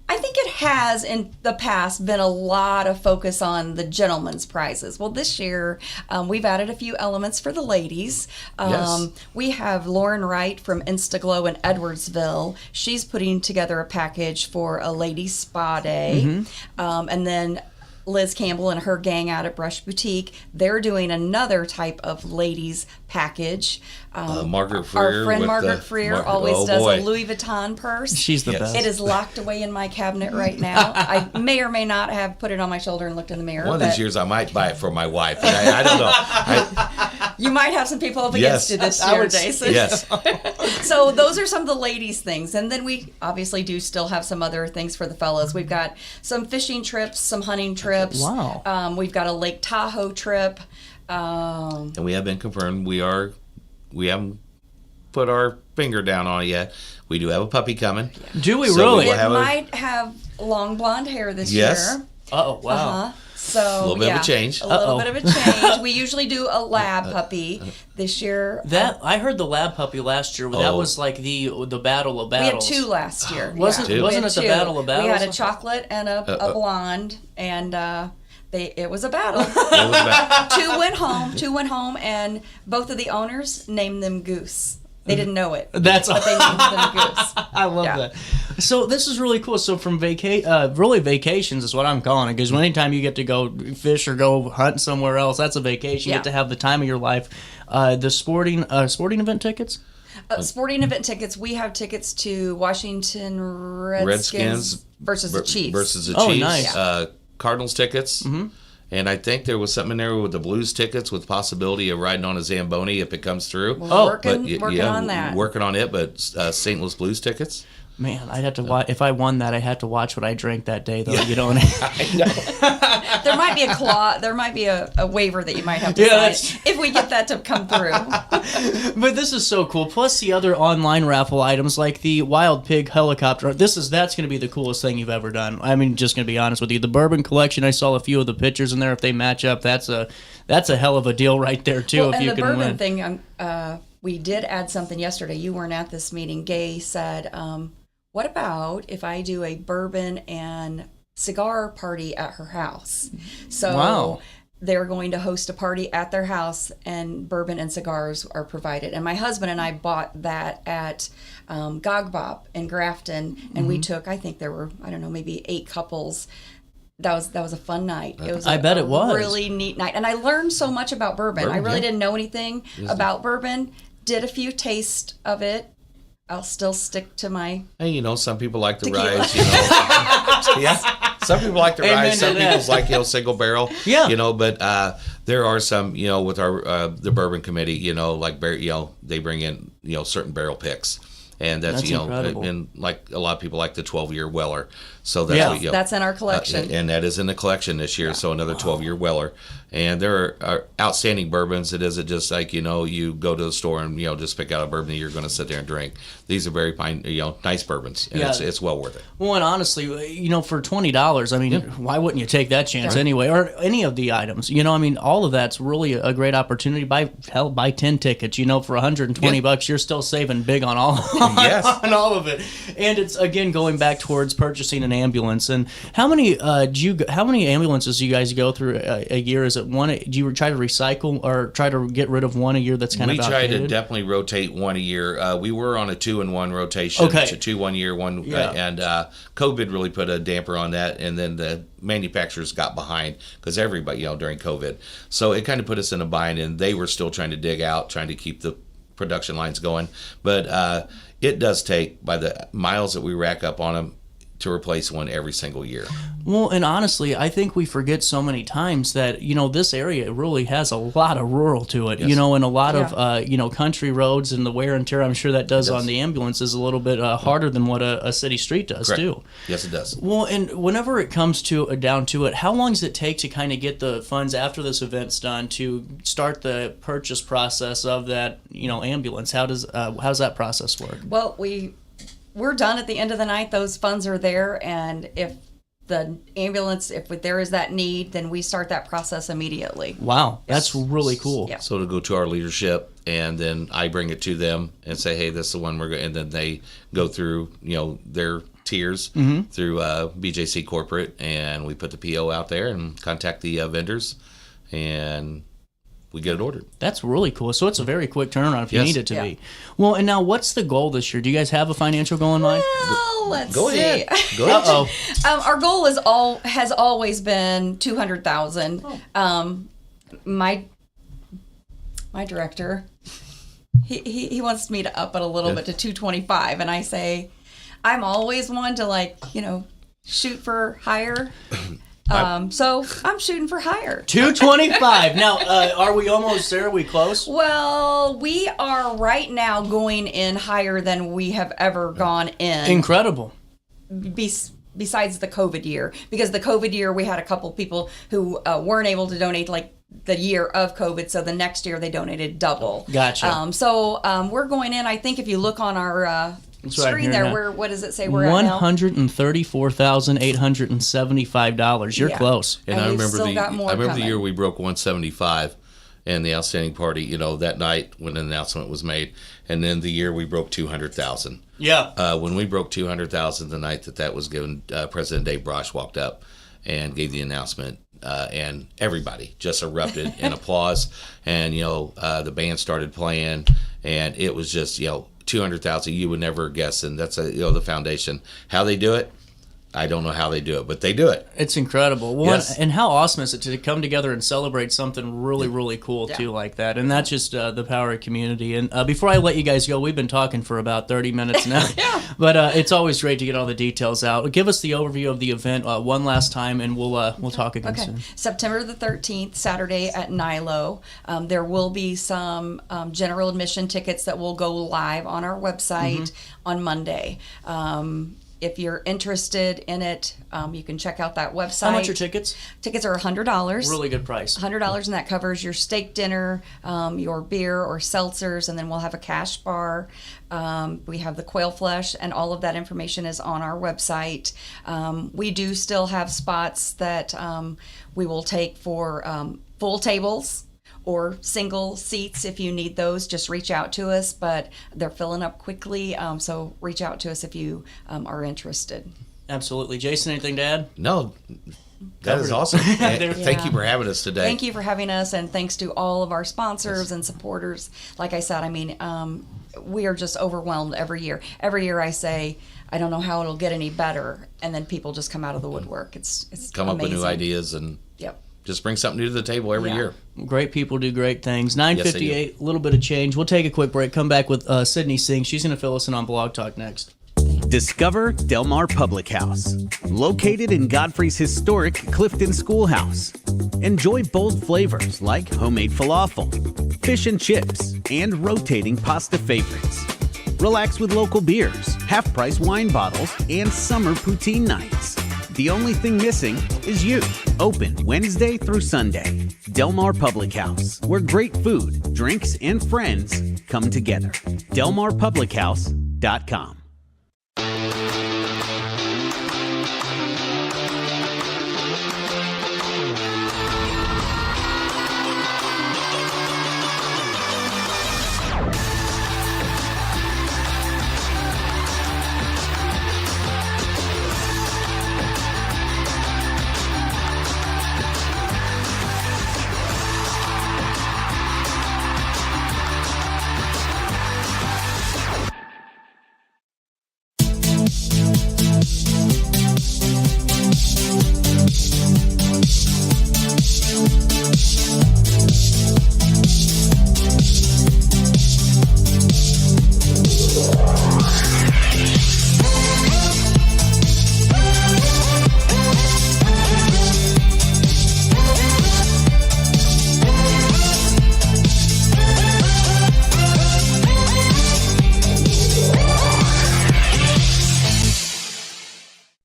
I think it has in the past been a lot of focus on the gentlemen's prizes. Well, this year we've added a few elements for the ladies. Yes. We have Lauren Wright from Instaglow in Edwardsville. She's putting together a package for a ladies spa day. And then Liz Campbell and her gang out at Brush Boutique, they're doing another type of ladies package. Margaret Freer. Our friend with Margaret the- Freer Mar- always oh, does boy. a Louis Vuitton purse. She's the Yes. best. It is locked away in my cabinet right now. I may or may not have put it on my shoulder and looked in the mirror. One of but these years, I might buy it for my wife. But I don't know. you might have some people up Yes. against you this I year, would- Jason. Yes. So those are some of the ladies' things. And then we obviously do still have some other things for the fellas. We've got some fishing trips, some hunting trips. Wow. We've got a Lake Tahoe trip. And we have been confirmed. We haven't put our finger down on it yet. We do have a puppy coming. Do we So really? we will It have might have long blonde hair this Yes. year. Oh wow. Uh-huh. So A little bit of a change. A little Uh-oh. bit of a change. We usually do a lab puppy. This year, That I heard the lab puppy last year. That Oh. was like the battle of we had battles. 2 last year. Wasn't- yeah. wasn't We had it the 2. battle of We had a battles? chocolate and a blonde, and it was a battle. It was about- 2 went home. 2 went home, and both of the owners named them Goose. They didn't know it. That's but they named them Goose. I love Yeah. that. So this is really cool. So from really vacations is what I'm calling it, because anytime you get to go fish or go hunt somewhere else, that's a vacation. You Yeah. get to have the time of your life. The sporting event tickets. Sporting event tickets. We have tickets to Washington Redskins versus the Chiefs. Versus the Oh, Chiefs. nice. Cardinals tickets. Mm-hmm. And I think there was something in there with the Blues tickets with possibility of riding on a Zamboni if it comes through. Working on that. Working on it, but St. Louis Blues tickets. Man, I'd have to watch. If I won that, I'd have to watch what I drank that day, though. You know. There might be a clause. There might be a waiver that you might have to Yeah, sign if we get that to come through. But this is so cool. Plus the other online raffle items like the Wild Pig helicopter. That's going to be the coolest thing you've ever done. I mean, just going to be honest with you. The bourbon collection. I saw a few of the pictures in there. If they match up, that's a hell of a deal right there too. Well, if you and the can bourbon win. thing, we did add something yesterday. You weren't at this meeting. Gay said, what about if I do a bourbon and cigar party at her house? So Wow. they're going to host a party at their house, and bourbon and cigars are provided. And my husband and I bought that at Gog Bop in Grafton, and we took, I think there were, I don't know, maybe 8 couples. That was a fun night. It was I bet it was. really neat night, and I learned so much about bourbon. I really didn't know anything about bourbon. Did a few tastes of it. I'll still stick to my. Hey, you know, some people like the tequila. rise. You know, yeah. Some people like the Amen rise. to Some that. people like single barrel. Yeah. You know, but there are some, with our the bourbon committee. Like they bring in certain barrel picks. And that's incredible. And like a lot of people like the 12-year Weller, so that's That's in our collection, and that is in the collection this year. So another 12-year Weller, and there are outstanding bourbons. It isn't just like you go to the store and just pick out a bourbon that you're going to sit there and drink. These are very fine, nice bourbons, and it's well worth it. Well, and honestly, for $20, I mean, why wouldn't you take that chance anyway? Or any of the items, all of that's really a great opportunity. Buy 10 tickets, for $120, you're still saving big on all. Yes. On all of it. And it's again going back towards purchasing an ambulance. And how many ambulances do you guys go through a year? Is it one? Do you try to recycle or try to get rid of one a year that's kind of outdated? We try to definitely rotate one a year. We were on a 2-in-1 rotation. Okay. 2 1 year, one, and COVID really put a damper on that, and then the manufacturers got behind because everybody, during COVID. So it kind of put us in a bind, and they were still trying to keep the production lines going. But it does take, by the miles that we rack up on them, to replace one every single year. Well, and honestly, I think we forget so many times that, this area really has a lot of rural to it, Yes. and a lot of, country roads, and the wear and tear I'm sure that does on the ambulance is a little bit harder than what a city street does, Correct. too. Yes, it does. Well, and whenever it comes down to it, how long does it take to kind of get the funds after this event's done to start the purchase process of that, ambulance? How's that process work? Well, we're done at the end of the night. Those funds are there, and if the ambulance, if there is that need, then we start that process immediately. Wow, that's really cool. Yeah. So to go to our leadership, and then I bring it to them and say, hey, this is the one we're going, and then they go through, their tiers through BJC Corporate, and we put the PO out there and contact the vendors, and we get it ordered. That's really cool. So it's a very quick turnaround if you Yes. need it to be. Well, and now what's the goal this year? Do you guys have a financial goal in mind? Well, let's Go see. ahead. Go ahead. Uh-oh. Our goal has always been 200,000. My director, he wants me to up it a little bit to 225, and I say I'm always one to shoot for higher. So I'm shooting for higher. 225. Now, are we almost there? Are we close? Well, we are right now going in higher than we have ever gone in. Incredible. Besides the COVID year, because the COVID year we had a couple people who weren't able to donate the year of COVID, so the next year they donated double. Gotcha. So we're going in. I think if you look on our screen there, what does it say we're at now? $134,875. You're close. And I we've remember still got more the coming. year we broke 175, and the outstanding party, that night when an announcement was made, and then the year we broke 200,000. Yeah. When we broke 200,000, the night that was given, President Dave Brosh walked up and gave the announcement, and everybody just erupted in applause, and the band started playing, and it was just 200,000. You would never guess, and that's the foundation. How they do it, I don't know how they do it, but they do it. It's incredible. Well, Yes. and how awesome is it to come together and celebrate something really, really cool, too, like that. And that's just the power of community. And before I let you guys go, we've been talking for about 30 minutes now. But it's always great to get all the details out. Give us the overview of the event one last time, and we'll talk again soon. September the 13th, Saturday at NILO. There will be some general admission tickets that will go live on our website on Monday. if you're interested in it, you can check out that website. How much are tickets? Tickets are $100. Really good price. $100, and that covers your steak dinner, your beer or seltzers, and then we'll have a cash bar. We have the quail flesh, and all of that information is on our website. We do still have spots that we will take for full tables or single seats. If you need those, just reach out to us, but they're filling up quickly, so reach out to us if you are interested. Absolutely. Jason, anything to add? No, that is awesome. Thank you for having us today. Thank you for having us, and thanks to all of our sponsors and supporters. Like I said, I mean, we are just overwhelmed every year. Every year I say, I don't know how it'll get any better, and then people just come out of the woodwork. It's come amazing. up with new ideas and Yep. just bring something new to the table every year. Great people do great things. 9:58, Yes, they a little bit of change. We'll take a quick break. Come back with Sydney Singh. She's going to fill us in on Blog Talk next. Discover Del Mar Public House, located in Godfrey's historic Clifton Schoolhouse. Enjoy bold flavors like homemade falafel, fish and chips, and rotating pasta favorites. Relax with local beers, half-price wine bottles, and summer poutine nights. The only thing missing is you. Open Wednesday through Sunday. Del Mar Public House, where great food, drinks, and friends come together. DelmarPublicHouse.com.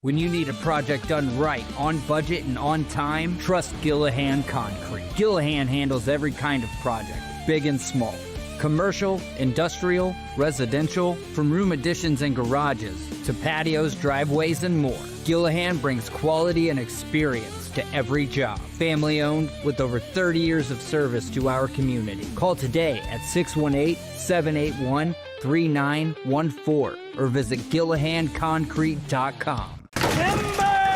When you need a project done right, on budget, and on time, trust Gillahan Concrete. Gillahan handles every kind of project, big and small. Commercial, industrial, residential, from room additions and garages to patios, driveways, and more. Gillahan brings quality and experience to every job. Family owned with over 30 years of service to our community. Call today at 618-781-3914 or visit GillahanConcrete.com.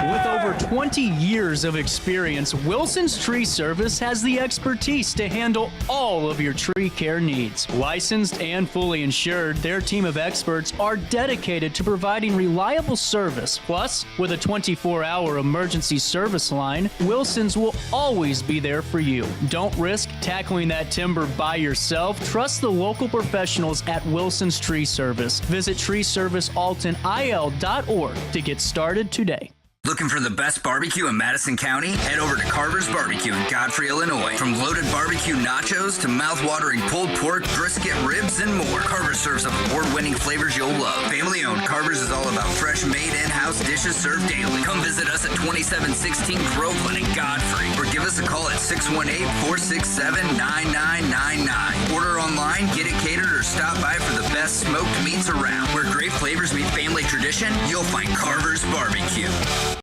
With over 20 years of experience, Wilson's Tree Service has the expertise to handle all of your tree care needs. Licensed and fully insured, their team of experts are dedicated to providing reliable service. Plus, with a 24-hour emergency service line, Wilson's will always be there for you. Don't risk tackling that timber by yourself. Trust the local professionals at Wilson's Tree Service. Visit treeservicealtonil.org to get started today. Looking for the best barbecue in Madison County? Head over to Carver's Barbecue in Godfrey, Illinois. From loaded barbecue nachos to mouth-watering pulled pork, brisket, ribs, and more, Carver's serves up award-winning flavors you'll love. Family-owned, Carver's is all about fresh, made in-house dishes served daily. Come visit us at 2716 Groveland in Godfrey, or give us a call at 618-467-9999. Order online, get it catered, or stop by for the best smoked meats around. Where great flavors meet family tradition, you'll find Carver's Barbecue.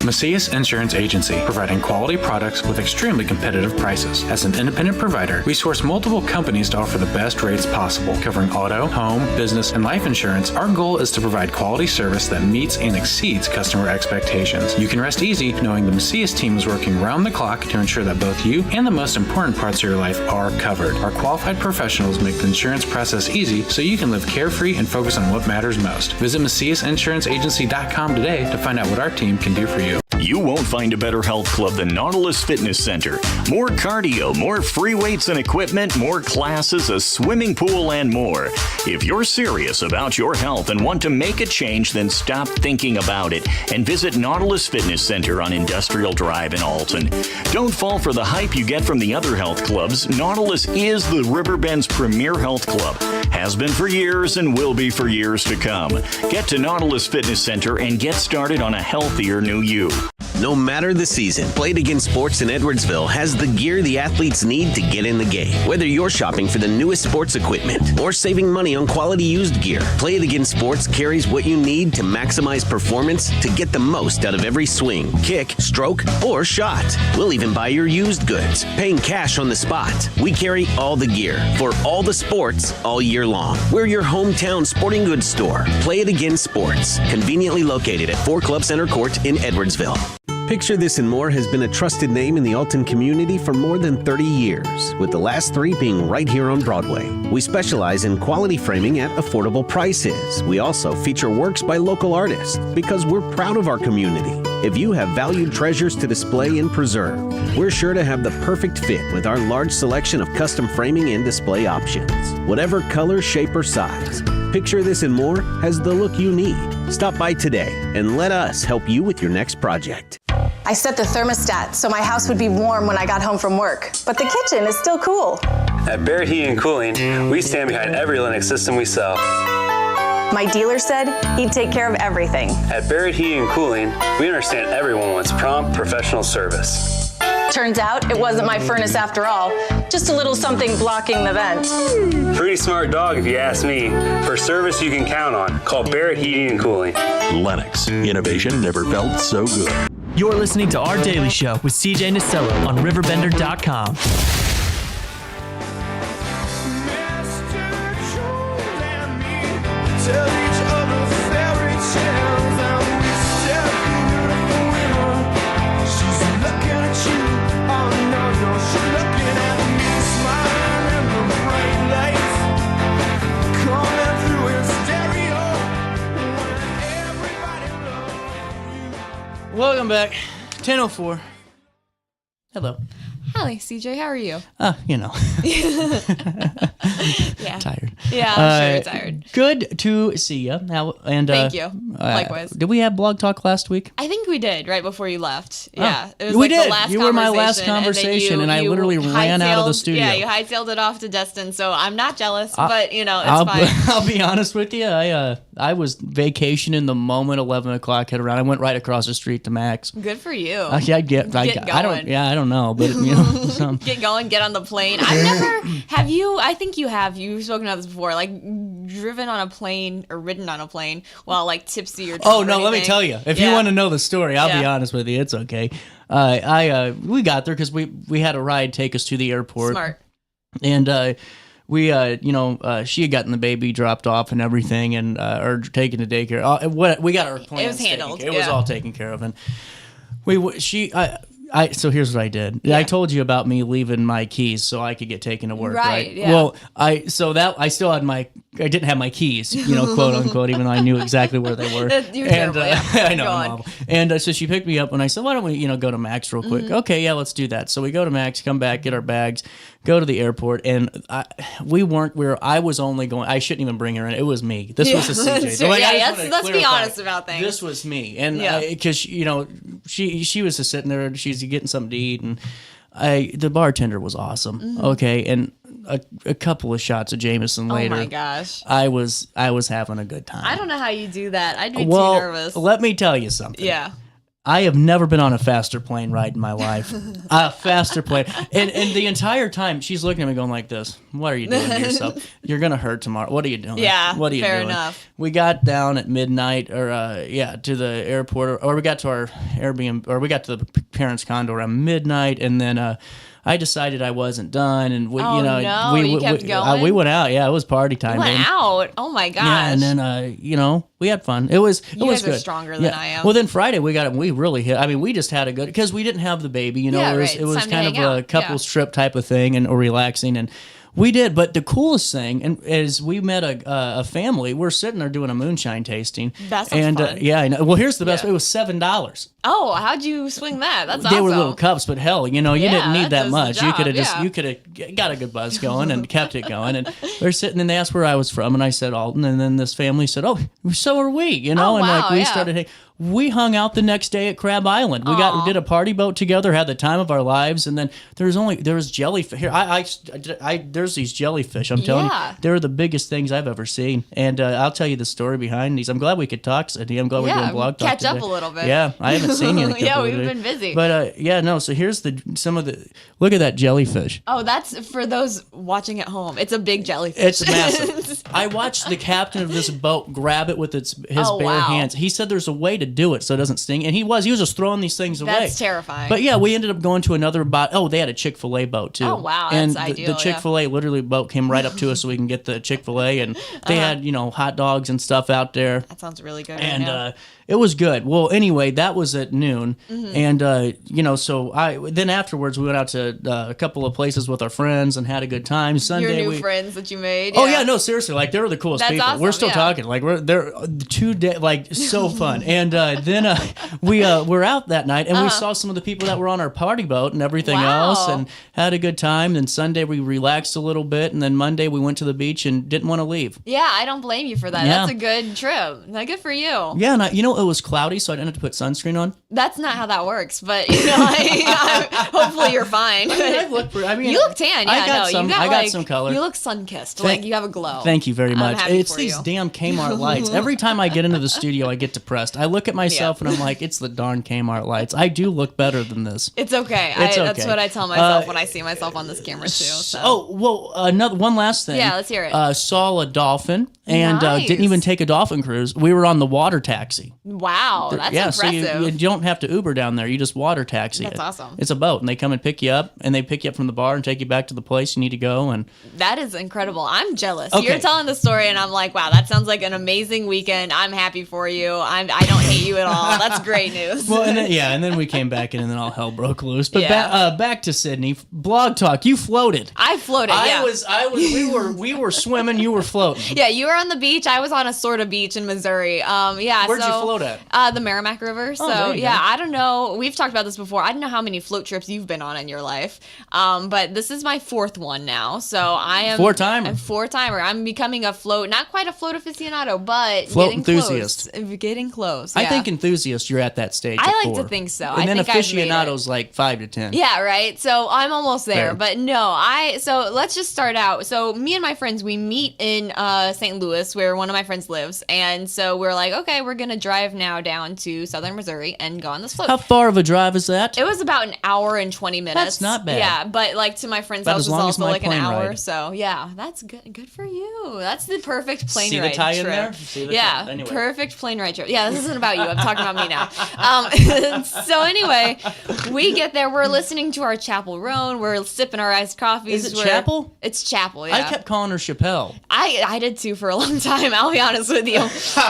Macias Insurance Agency, providing quality products with extremely competitive prices. As an independent provider, we source multiple companies to offer the best rates possible, covering auto, home, business, and life insurance. Our goal is to provide quality service that meets and exceeds customer expectations. You can rest easy knowing the Macias team is working round the clock to ensure that both you and the most important parts of your life are covered. Our qualified professionals make the insurance process easy so you can live carefree and focus on what matters most. Visit MaciasInsuranceAgency.com today to find out what our team can do for you. You won't find a better health club than Nautilus Fitness Center. More cardio, more free weights and equipment, more classes, a swimming pool, and more. If you're serious about your health and want to make a change, then stop thinking about it and visit Nautilus Fitness Center on Industrial Drive in Alton. Don't fall for the hype you get from the other health clubs. Nautilus is the Riverbend's premier health club. Has been for years and will be for years to come. Get to Nautilus Fitness Center and get started on a healthier new you. No matter the season, Play It Again Sports in Edwardsville has the gear the athletes need to get in the game. Whether you're shopping for the newest sports equipment or saving money on quality used gear, Play It Again Sports carries what you need to maximize performance to get the most out of every swing, kick, stroke, or shot. We'll even buy your used goods, paying cash on the spot. We carry all the gear for all the sports all year long. We're your hometown sporting goods store. Play It Again Sports, conveniently located at 4 Club Center Court in Edwardsville. Picture This and More has been a trusted name in the Alton community for more than 30 years, with the last 3 being right here on Broadway. We specialize in quality framing at affordable prices. We also feature works by local artists because we're proud of our community. If you have valued treasures to display and preserve, we're sure to have the perfect fit with our large selection of custom framing and display options. Whatever color, shape, or size, Picture This and More has the look you need. Stop by today and let us help you with your next project. I set the thermostat so my house would be warm when I got home from work, but the kitchen is still cool. At Barrett Heating and Cooling, we stand behind every Lennox system we sell. My dealer said he'd take care of everything. At Barrett Heating and Cooling, we understand everyone wants prompt, professional service. Turns out it wasn't my furnace after all, just a little something blocking the vent. Pretty smart dog if you ask me. For service you can count on, call Barrett Heating and Cooling. Lennox, innovation never felt so good. You're listening to Our Daily Show with CJ Nasello on RiverBender.com. Welcome back. 10:04. Hello. Hi, CJ. How are you? You know. Yeah. Tired. Yeah, I'm sure you're tired. Good to see you. Thank you. Likewise. Did we have Blog Talk last week? I think we did right before you left. Yeah. It was we like did. The last you were my last conversation, and I literally ran out of the studio. Yeah, you hightailed it off to Destin, so I'm not jealous, but, it's fine. I'll be honest with you. I was vacationing the moment 11 o'clock hit around. I went right across the street to Max. Good for you. I don't know, but, Get going, get on the plane. I've never, have you, I think you have, you've spoken about this before, like driven on a plane or ridden on a plane while like tipsy or drunk. Oh, no, let me tell you. If you want to know the story, I'll be honest with you. It's okay. We got there because we had a ride take us to the airport. Smart. And she had gotten the baby dropped off and everything, and or taken to daycare. We got our plans. It was handled. It was all taken care of, and so here's what I did. Yeah. I told you about me leaving my keys so I could get taken to work, right? Yeah. Well, I didn't have my keys, quote unquote, even though I knew exactly where they were. You're terrible. I know. I'm awful. And so she picked me up, and I said, "Why don't we, go to Max real quick?" Mm-hmm. Okay, yeah, let's do that. So we go to Max, come back, get our bags, go to the airport, and I was only going. I shouldn't even bring her in. It was me. This was a CJ. So let's be honest about things. This was me, and because she was just sitting there, she's getting something to eat, and the bartender was awesome. Mm-hmm. Okay, and a couple of shots of Jameson later. Oh my gosh, I was having a good time. I don't know how you do that. I'd be too nervous. Let me tell you something. Yeah. I have never been on a faster plane ride in my life. A faster plane. And the entire time, she's looking at me going like this. What are you doing to yourself? You're going to hurt tomorrow. What are you doing? Yeah, what are you fair doing? enough. We got down at midnight, to the airport, or we got to our Airbnb, or we got to the parents' condo around midnight, and then I decided I wasn't done, and we kept going? We went out. Yeah, it was party time. You went out? Oh my gosh. Yeah, and then we had fun. It was you was guys good. are stronger than I am. Well, then Friday we really hit. I mean, we just had a good, because we didn't have the baby. It was kind of a couples trip type of thing, or relaxing, and We did, but the coolest thing is we met a family. We're sitting there doing a moonshine tasting. That sounds fun. Yeah, I know. Well, here's the best. It was $7. Oh, how'd you swing that? That's They awesome. were little cups, but hell, you didn't need that much. You could have yeah. you could have got a good buzz going and kept it going. And we're sitting, and they asked where I was from, and I said Alton, and then this family said, "Oh, so are we?" Oh, and wow, like we yeah. started. We hung out the next day at Crab Island. We did a party boat together, had the time of our lives, and then there was jellyfish. Here, there's these jellyfish. I'm telling you, they're the biggest things I've ever seen. And I'll tell you the story behind these. I'm glad we could talk, Sydney. I'm glad we're doing blog talk catch today. up a little bit. Yeah, I haven't seen you in a couple Yeah, of we've days. been busy. But so here's look at that jellyfish. Oh, that's for those watching at home. It's a big jellyfish. It's massive. I watched the captain of this boat grab it with his bare hands. He said there's a way to do it so it doesn't sting, and he was just throwing these things away. That's terrifying. But yeah, we ended up going to another boat. Oh, they had a Chick-fil-A boat too. Oh, wow, and that's ideal, the Chick-fil-A literally boat came right up to us so we can get the Chick-fil-A, and they had hot dogs and stuff out there. That sounds really good. And it was good. Well, anyway, that was at noon, and so then afterwards we went out to a couple of places with our friends and had a good time. Sunday, your new friends that you made. Oh yeah, no, seriously, like they were the coolest That's people. awesome, We're still talking, like they're 2 days, like so fun. And then we were out that night and we saw some of the people that were on our party boat and everything else, and had a good time. Then Sunday we relaxed a little bit, and then Monday we went to the beach and didn't want to leave. Yeah, I don't blame you for that. Yeah. That's a good trip. Good for you. Yeah, and it was cloudy, so I didn't have to put sunscreen on. That's not how that works, but hopefully you're fine. You look tan. Yeah, I got some color. You look sun-kissed. Like you have a glow. Thank you very much. It's these you. damn Kmart lights. Every time I get into the studio, I get depressed. I look at myself and I'm like, it's the darn Kmart lights. I do look better than this. It's okay. That's what I tell myself when I see myself on this camera too. So. Oh well, one last thing. Yeah, let's hear it. Saw a dolphin and Nice. didn't even take a dolphin cruise. We were on the water taxi. Wow, that's impressive. So you don't have to Uber down there. You just water taxi. That's it. awesome. It's a boat, and they come and pick you up, and they pick you up from the bar and take you back to the place you need to go. And That is incredible. I'm jealous. Okay. You're telling the story, and I'm like, wow, that sounds like an amazing weekend. I'm happy for you. I don't hate you at all. That's great news. well, and then we came back in, and then all hell broke loose. But back to Sydney. Blog Talk. You floated. I floated. Yeah. We were swimming. You were floating. Yeah, you were on the beach. I was on a sort of beach in Missouri. Yeah. Where'd you float at? The Merrimack River. So there you go. I don't know. We've talked about this before. I don't know how many float trips you've been on in your life. But this is my 4th one now. So I am Four-timer. a 4-timer. I'm becoming a not quite a float aficionado, but Float getting enthusiast. Close. Getting close. I yeah. think enthusiast, you're at that stage. I at like 4. to think so. And I then think I've made it. aficionado's like 5 to 10. Yeah, right. So I'm almost there, Fair. but no, so let's just start out. So me and my friends, we meet in St. Louis, where one of my friends lives, and so we're like, okay, we're gonna drive now down to southern Missouri and go on this float. How far of a drive is that? It was about an hour and 20 minutes. That's not bad. Yeah, but like to my friend's About house as was long as also my like an plane hour. ride. So yeah, that's good. Good for you. That's the perfect plane See the ride tie in trip. there? See the Yeah, tie. Anyway. perfect plane ride trip. Yeah, this isn't about you. I'm talking about me now. So anyway, we get there. We're listening to our Chapel Roan. We're sipping our iced coffees. Is it Chapel? It's Chapel. Yeah. I kept calling her Chappelle. I did too for a long time. I'll be honest with you,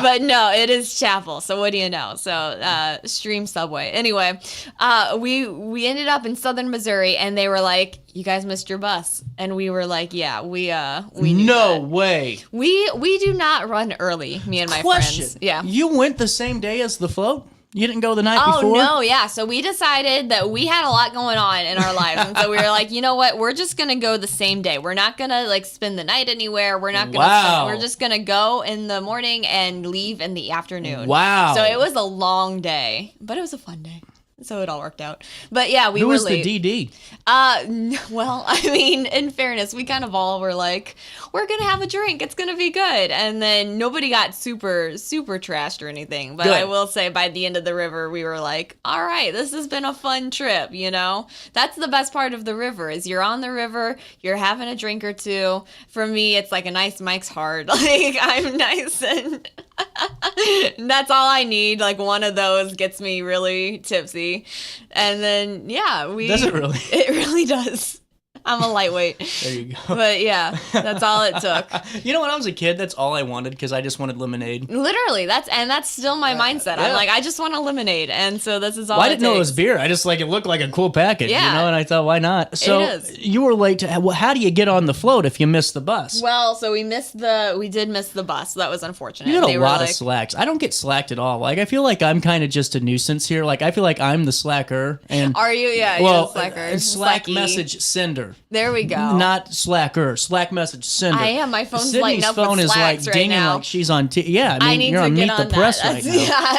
but no, it is Chapel. So what do you know? So stream Subway. Anyway, we ended up in southern Missouri, and they were like, "You guys missed your bus," and we were like, "Yeah, we knew No that. way. We do not run early. Me and my Question. friends. Yeah. You went the same day as the float? You didn't go the night Oh, before? no, yeah. So we decided that we had a lot going on in our lives. And so we were like, you know what? We're just going to go the same day. We're not going to like spend the night anywhere. We're not going to Wow. We're just going to go in the morning and leave in the afternoon. Wow. So it was a long day, but it was a fun day. So it all worked out. But yeah, we Who were was late. the DD? Well, I mean, in fairness, we kind of all were like, we're going to have a drink. It's going to be good. And then nobody got super, super trashed or anything. But Good. I will say by the end of the river, we were like, all right, this has been a fun trip, you know? That's the best part of the river is you're on the river, you're having a drink or two. For me, it's like a nice Mike's Hard. Like, I'm nice and that's all I need. Like, one of those gets me really tipsy. And then, yeah, Does it really? It really does. I'm a lightweight. There you go. But yeah, that's all it took. You know, when I was a kid, that's all I wanted because I just wanted lemonade. Literally, that's still my mindset. Yeah. I'm like, I just want a lemonade, and so this is all. Well, I didn't know it was beer. I just it looked like a cool package, you know, and I thought, why not? So It is. you were late to. Well, how do you get on the float if you missed the bus? Well, so we did miss the bus. So that was unfortunate. You got They a were lot of like- slacks. I don't get slacked at all. Like I feel like I'm kind of just a nuisance here. Like I feel like I'm the slacker. And Are you? Yeah, well, you're the slacker. Slack Slacky. message sender. There we go. Not slacker. Slack message sender. I am. My phone's Sydney's lighting up phone with is slacks right dinging now. like she's on. Yeah, I mean, need you're to on get Meet the on Press that. right now. Yeah,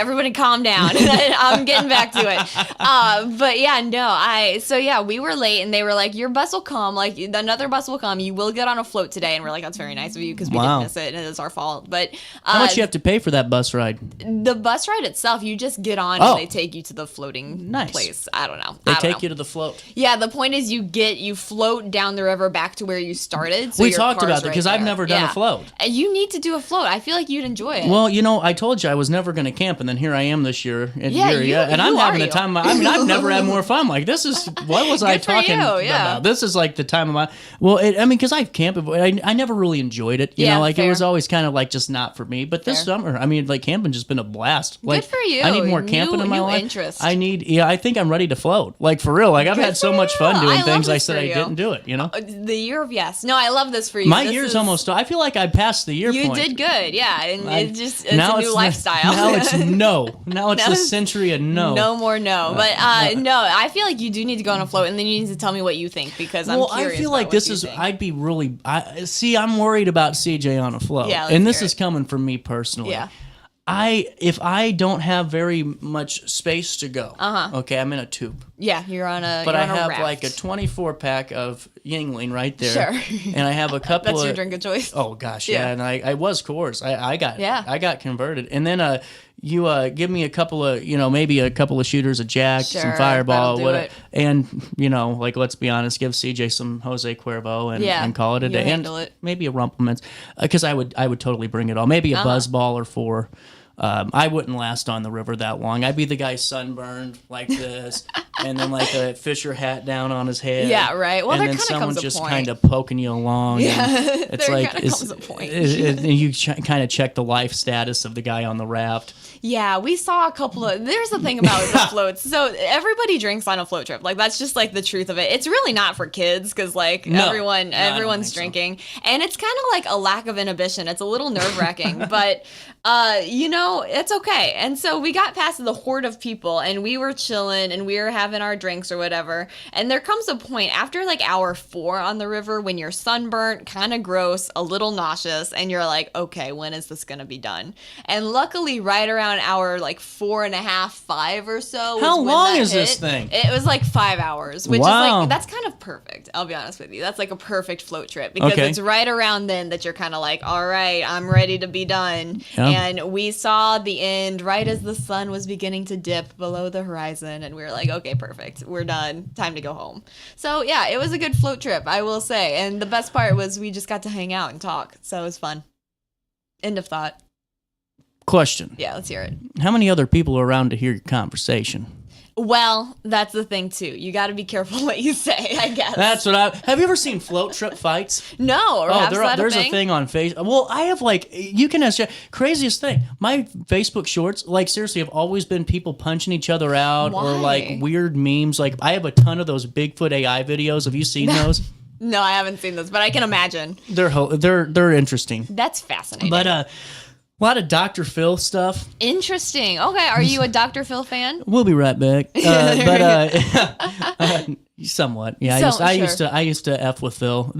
everybody calm down. I'm getting back to it. But yeah, no, we were late and they were like, your bus will come, like another bus will come. You will get on a float today. And we're like, that's very nice of you because we Wow. didn't miss it and it's our fault. But How much you have to pay for that bus ride? the bus ride itself, you just get on Oh. and they take you to the floating place. I don't know. They I don't take know. you to the float. Yeah, the point is you float down the river back to where you started. So We your talked car's about that right because I've there. never done a Yeah. float. And you need to do a float. I feel like you'd enjoy it. Well, you know, I told you I was never going to camp, and then here I am this year. And Yeah, and I'm who having are the you? time. I mean, I've never had more fun. Like this is what was I Good for talking you, yeah. about? This is like the time of my. Well, because I've camped, but I never really enjoyed it. You Yeah, know, like fair. it was always kind of like just not for me. But this summer, I mean, like camping just been a blast. Like, for you. I need more camping in my New life. interest. I think I'm ready to float. Like for real. Like I've Good had so for much you. fun doing I love things I this said for I you. didn't do it. You know. The year of yes. No, I love this for you. My This year's is- almost. I feel like I passed the year You point. did good, yeah, and it's now a new lifestyle. Now it's no. Now it's Now the it's century of no. No more no. But no, I feel like you do need to go on a float, and then you need to tell me what you think because I'm curious. I feel about like what this you is. think. I'd be really. I'm worried about CJ on a float, Yeah, let's and this hear is it. coming from me personally. Yeah. If I don't have very much space to go, okay, I'm in a tube. Yeah, you're on a. But you're I on a have raft. like a 24 pack of Yingling right there. Sure. And I have a couple That's of. your drink of choice. Oh gosh, Yeah. yeah. And I was coerced. I Yeah. got converted. And then you give me a couple of maybe a couple of shooters of Jack, Sure, some Fireball, that'll do whatever. it. And like let's be honest, give CJ some Jose Cuervo and call it a you day. handle And it. maybe a Rumplemans because I would totally bring it all. Maybe a Buzzball or 4. I wouldn't last on the river that long. I'd be the guy sunburned like this, and then like a Fisher hat down on his head. Yeah, right. Well, and there then kinda someone comes a just point. kind of poking you along. Yeah, and it's there like kinda comes a point. you kind of check the life status of the guy on the raft. Yeah, we saw a couple of. There's the thing about the floats. So everybody drinks on a float trip. Like that's just like the truth of it. It's really not for kids because like No. everyone's I don't think so. drinking, and it's kind of like a lack of inhibition. It's a little nerve wracking, but it's okay. And so we got past the horde of people, and we were chilling, and we were having our drinks or whatever. And there comes a point after like hour 4 on the river when you're sunburnt, kind of gross, a little nauseous, and you're like, okay, when is this gonna be done? And luckily, right around hour like 4.5, 5 or so. was How when long that is this hit. thing? It was like 5 hours, which is Wow. like that's kind of perfect. I'll be honest with you. That's like a perfect float trip because Okay. it's right around then that you're kind of like, all right, I'm ready to be done. Yeah. And we saw the end right as the sun was beginning to dip below the horizon, and we were like, okay, perfect, we're done. Time to go home. So yeah, it was a good float trip, I will say. And the best part was we just got to hang out and talk, so it was fun. End of thought. Question. Yeah, let's hear it. How many other people are around to hear your conversation? Well, that's the thing too. You got to be careful what you say, I guess. That's what have you ever seen float trip fights? No, or there's a thing on Facebook. Well, I have you can ask. Craziest thing. My Facebook shorts, like seriously, have always been people punching each other out or like Why? weird memes. Like I have a ton of those Bigfoot AI videos. Have you seen those? No, I haven't seen this, but I can imagine. They're interesting. That's fascinating. But a lot of Dr. Phil stuff. Interesting. Okay, are you a Dr. Phil fan? We'll be right back. Somewhat. Yeah, I used to F with Phil.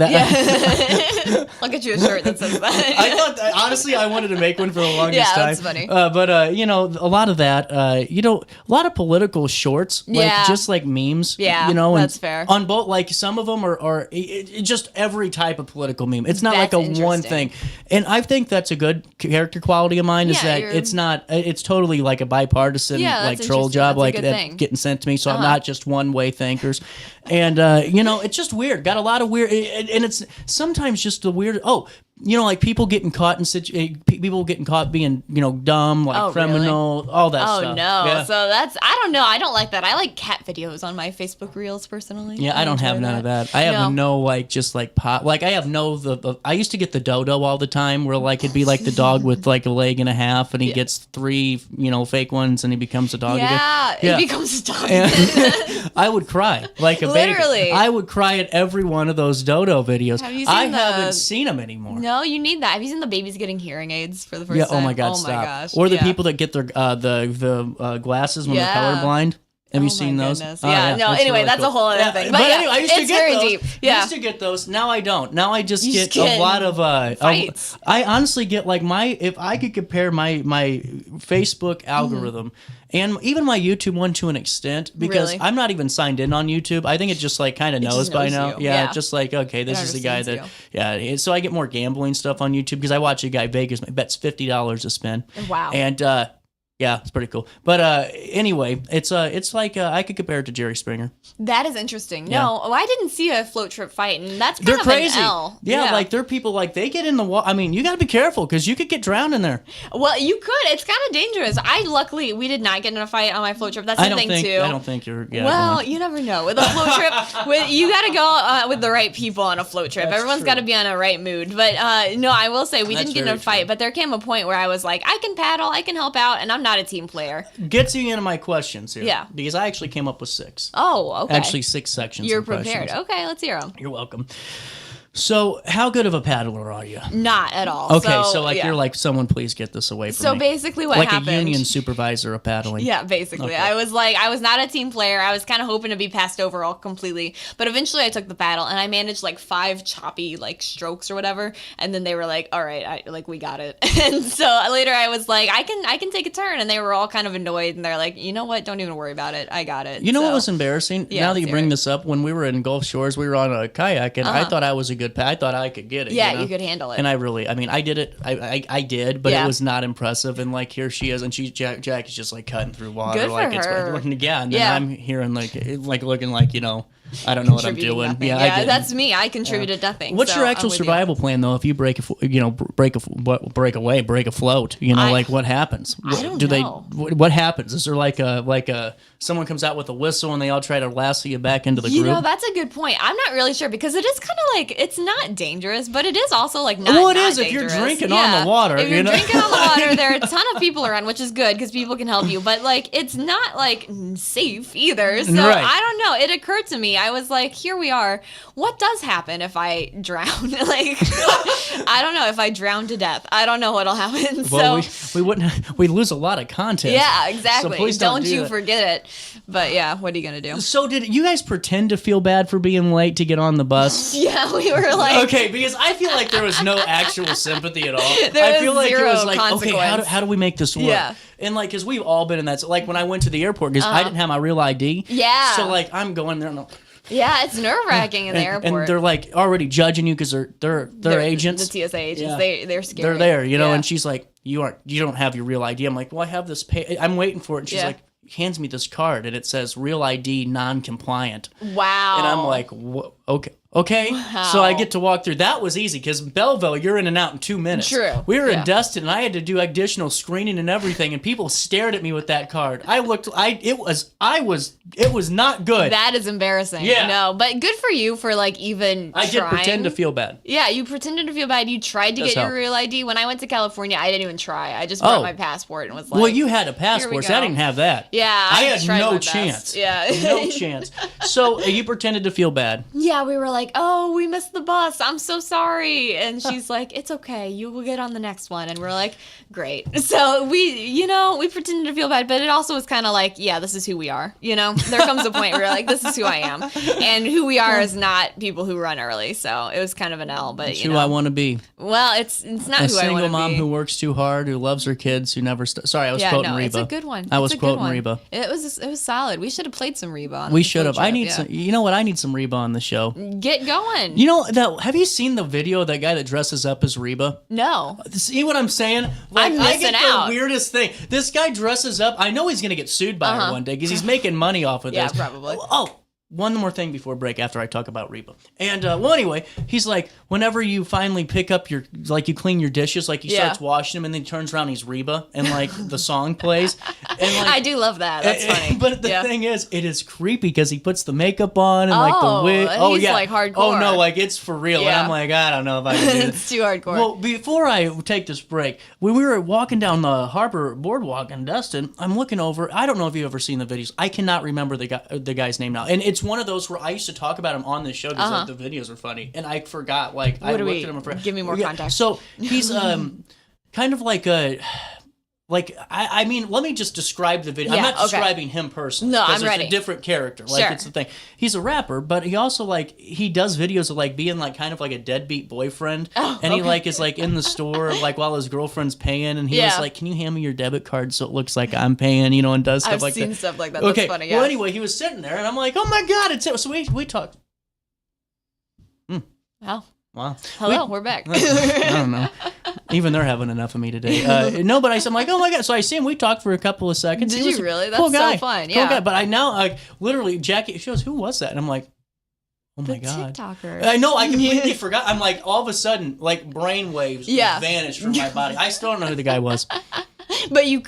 I'll get you a shirt that says that. I thought honestly I wanted to make one for the longest time. Yeah, that's funny. But a lot of that, a lot of political shorts, like Yeah. just like memes. Yeah, and that's fair. On both, like some of them are just every type of political meme. It's not That's like a one interesting. thing, and I think that's a good character quality of mine. Is Yeah, that you're- it's not. It's totally like a bipartisan Yeah, like that's troll interesting. job, That's a like good that thing. getting sent to me. So I'm Uh-huh. not just one way thinkers, and it's just weird. Got a lot of weird, and it's sometimes just the weird. Oh, like people getting caught people getting caught being, dumb, like criminal, all that stuff. Oh no. Yeah. So I don't know. I don't like that. I like cat videos on my Facebook Reels personally. Yeah, I don't have none of that. I have I used to get the dodo all the time where like it'd be like the dog with like a leg and a half and he gets 3, fake ones and he becomes a dog again. Yeah, he becomes a dog again. I would cry like a Literally. baby. I would cry at every one of those dodo videos. Have you seen I haven't seen them anymore. No, you need that. Have you seen the babies getting hearing aids for the first time? Oh my God, stop. My gosh. Or the people that get their the glasses when they're colorblind. Have you seen those? Goodness. Yeah, no, that's anyway, really that's cool. a whole other thing. But anyway, I used to it's get very those. deep. Yeah. I used to get those. Now I don't. Now I just You get just a lot of fights. I honestly get like if I could compare my Facebook algorithm and even my YouTube one to an extent, because Really? I'm not even signed in on YouTube. I think it just like kind of knows just by knows now. you. Yeah, Yeah. just like, okay, this It is the guy that understands so I get more gambling stuff on YouTube because I watch a guy Vegas bets $50 to spin. Wow. And yeah, it's pretty cool. But anyway, it's like I could compare it to Jerry Springer. That is interesting. Yeah. No, I didn't see a float trip fight, and that's kind They're of crazy. an L. Yeah, like they're people like they get in the water. I mean, you got to be careful because you could get drowned in there. Well, you could. It's kind of dangerous. Luckily, we did not get in a fight on my float trip. That's the thing, too. I don't think you're. Yeah, well, you never know. With a float trip, you got to go with the right people on a float trip. That's Everyone's true. got to be on a right mood. But no, I will say we That's didn't get in a very fight. But there came a point where I was like, I can paddle, I can help out, and I'm not a team player. Gets you into my questions here. Yeah. Because I actually came up with 6. Oh, okay. Actually, 6 sections. You're of prepared. questions. Okay, let's hear them. You're welcome. So, how good of a paddler are you? Not at all. Okay, so like yeah. you're like, someone please get this away from me. So basically what like happened... Like a union supervisor of paddling. Yeah, basically. Okay. I was not a team player. I was kind of hoping to be passed over all completely. But eventually I took the paddle and I managed like 5 choppy like strokes or whatever. And then they were like, all right, we got it. And so later I was like, I can take a turn. And they were all kind of annoyed. And they're like, you know what? Don't even worry about it. I got it. You know what was embarrassing? Yeah, now that you let's bring hear it. this up, when we were in Gulf Shores, we were on a kayak and I thought I was a good I thought I could get it. Yeah, you know? you could handle it. And I did it. I did, but Yeah. it was not impressive. And like here she is, and Jack is just like cutting through water. Good for like her. Yeah, and then Yeah. I'm hearing like looking like I don't know what I'm Contributing doing. nothing. Yeah, I didn't. that's me. I contributed nothing. What's so your I'm actual with you. survival plan though? If you break a float, like what happens? I don't Do know. what happens? Is there like a someone comes out with a whistle and they all try to lasso you back into the group? You know, that's a good point. I'm not really sure because it is kind of like it's not dangerous, but it is also like not. Well, it not is if you're dangerous. drinking on the water. If you're you know? drinking on the water, there are a ton of people around, which is good because people can help you. But like, it's not like safe either. So Right. I don't know. It occurred to me. I was like, here we are. What does happen if I drown? Like, I don't know if I drown to death. I don't know what'll happen. Well, So we lose a lot of content. yeah, So exactly. please don't do you that. forget it. But yeah, what are you gonna do? So did you guys pretend to feel bad for being late to get on the bus? Yeah, we were like, Okay, because I feel like there was no actual sympathy at all. There I was feel like it zero was like, okay, consequence. how do we make this work? Yeah. And like, because we've all been in that. So, like when I went to the airport, because I didn't have my real ID. Yeah. So like, I'm going there and I'm yeah, it's nerve wracking in the airport. and they're like already judging you because they're agents. The TSA agents, Yeah. they're scary. They're there, Yeah. and she's like, you don't have your real ID. I'm like, well, I have this I'm waiting for it. And she's Yeah. like, hands me this card and it says real ID non-compliant. Wow. And I'm like, okay. So I get to walk through. That was easy because Belleville, you're in and out in 2 minutes. True. We were Yeah. in Destin and I had to do additional screening and everything and people stared at me with that card. It was not good. That is embarrassing. Yeah. No, but good for you for like even I did trying. pretend to feel bad. Yeah, you pretended to feel bad. You tried to Does get your help. real ID. When I went to California, I didn't even try. I just brought Oh. my passport and was like, Well, you had a "Here we passport, so I go." didn't have that. Yeah, I had tried no my best. chance. Yeah. No chance. So you pretended to feel bad. Yeah, we were like, oh, we missed the bus. I'm so sorry. And she's like, it's okay. You will get on the next one. And we're like, great. So we pretended to feel bad, but it also was kind of like, yeah, this is who we are. There comes a point where you're like, this is who I am. And who we are is not people who run early. So it was kind of an L, but It's who I want to be. Well, it's not A who I want single to mom be. who works too hard, who loves her kids, who never. Sorry, I was quoting Reba. It's a good one. I was It's a good quoting one. Reba. It was solid. We should have played some Reba. On We the should have. float I trip, need yeah. some. You know what? I need some Reba on the show. Get going. Have you seen the video of that guy that dresses up as Reba? No. See what I'm saying? I'm I missing get out. the weirdest thing. This guy dresses up. I know he's gonna get sued by her one day because he's making money off of Yeah, this. probably. Oh, one more thing before break after I talk about Reba. And, well, anyway, he's like, whenever you finally pick up you clean your dishes, like, he starts washing them, and then he turns around and he's Reba, and, like, the song plays. And, like, I do love that. That's funny. But the thing is, it is creepy because he puts the makeup on and, like, the wig. Oh, he's, yeah. like, hardcore. Oh, no, like, it's for real. And I'm like, I don't know if I can do this. It's too hardcore. Well, before I take this break, when we were walking down the Harbor Boardwalk in Destin, I'm looking over. I don't know if you've ever seen the videos. I cannot remember the guy's name now. And it's one of those where I used to talk about him on this show because like, the videos are funny. And I forgot. Like, I looked at him and forgot. Give me more context. So he's kind of like a... Like, I mean, let me just describe the video. I'm not describing him personally. No, I'm ready. It's a different character. Like, it's the thing. He's a rapper, but he also, like, he does videos of, like, being, like, kind of like a deadbeat boyfriend. And he, like, is, like, in the store, like, while his girlfriend's paying. And he was like, can you hand me your debit card so it looks like I'm paying, you know, and does stuff like that. I've seen stuff like that. Okay. That's funny, Well, anyway, he was sitting there, and I'm like, oh, my God. It's So we talked. Wow. Hello, we're back. I don't know. Even they're having enough of me today. No, but I'm like, oh my God. So I see him. We talked for a couple of seconds. Did you really? That's cool guy. so fun. Cool guy. But I now, like, literally, Jackie, she goes, who was that? And I'm like, oh my God. TikToker. I know. I completely forgot. I'm like, all of a sudden, like, brain waves vanished from my body. I still don't know who the guy was. But you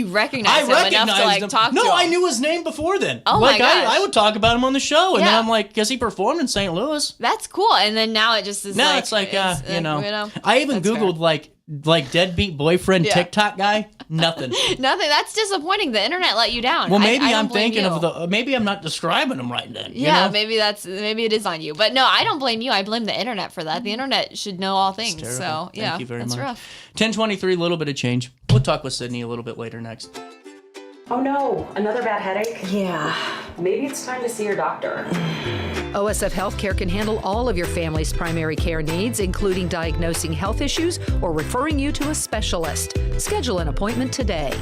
recognize him enough to like talk to him. No, I knew his name before then. Oh like, my gosh. I would talk about him on the show, and then I'm like, because he performed in St. Louis. That's cool. And then now it just is now like... it's like, you know. that's I even Googled, like deadbeat boyfriend TikTok guy. Nothing. Nothing. That's disappointing. The internet let you down. Well, maybe I I'm don't blame thinking you. of maybe I'm not describing him right then. Yeah, you know? maybe it is on you. But no, I don't blame you. I blame the internet for that. The internet should know all things. So yeah, Thank you very that's much. rough. 10:23, a little bit of change. We'll talk with Sydney a little bit later next. Oh no, another bad headache? Yeah. Maybe it's time to see your doctor. OSF Healthcare can handle all of your family's primary care needs, including diagnosing health issues or referring you to a specialist. Schedule an appointment today.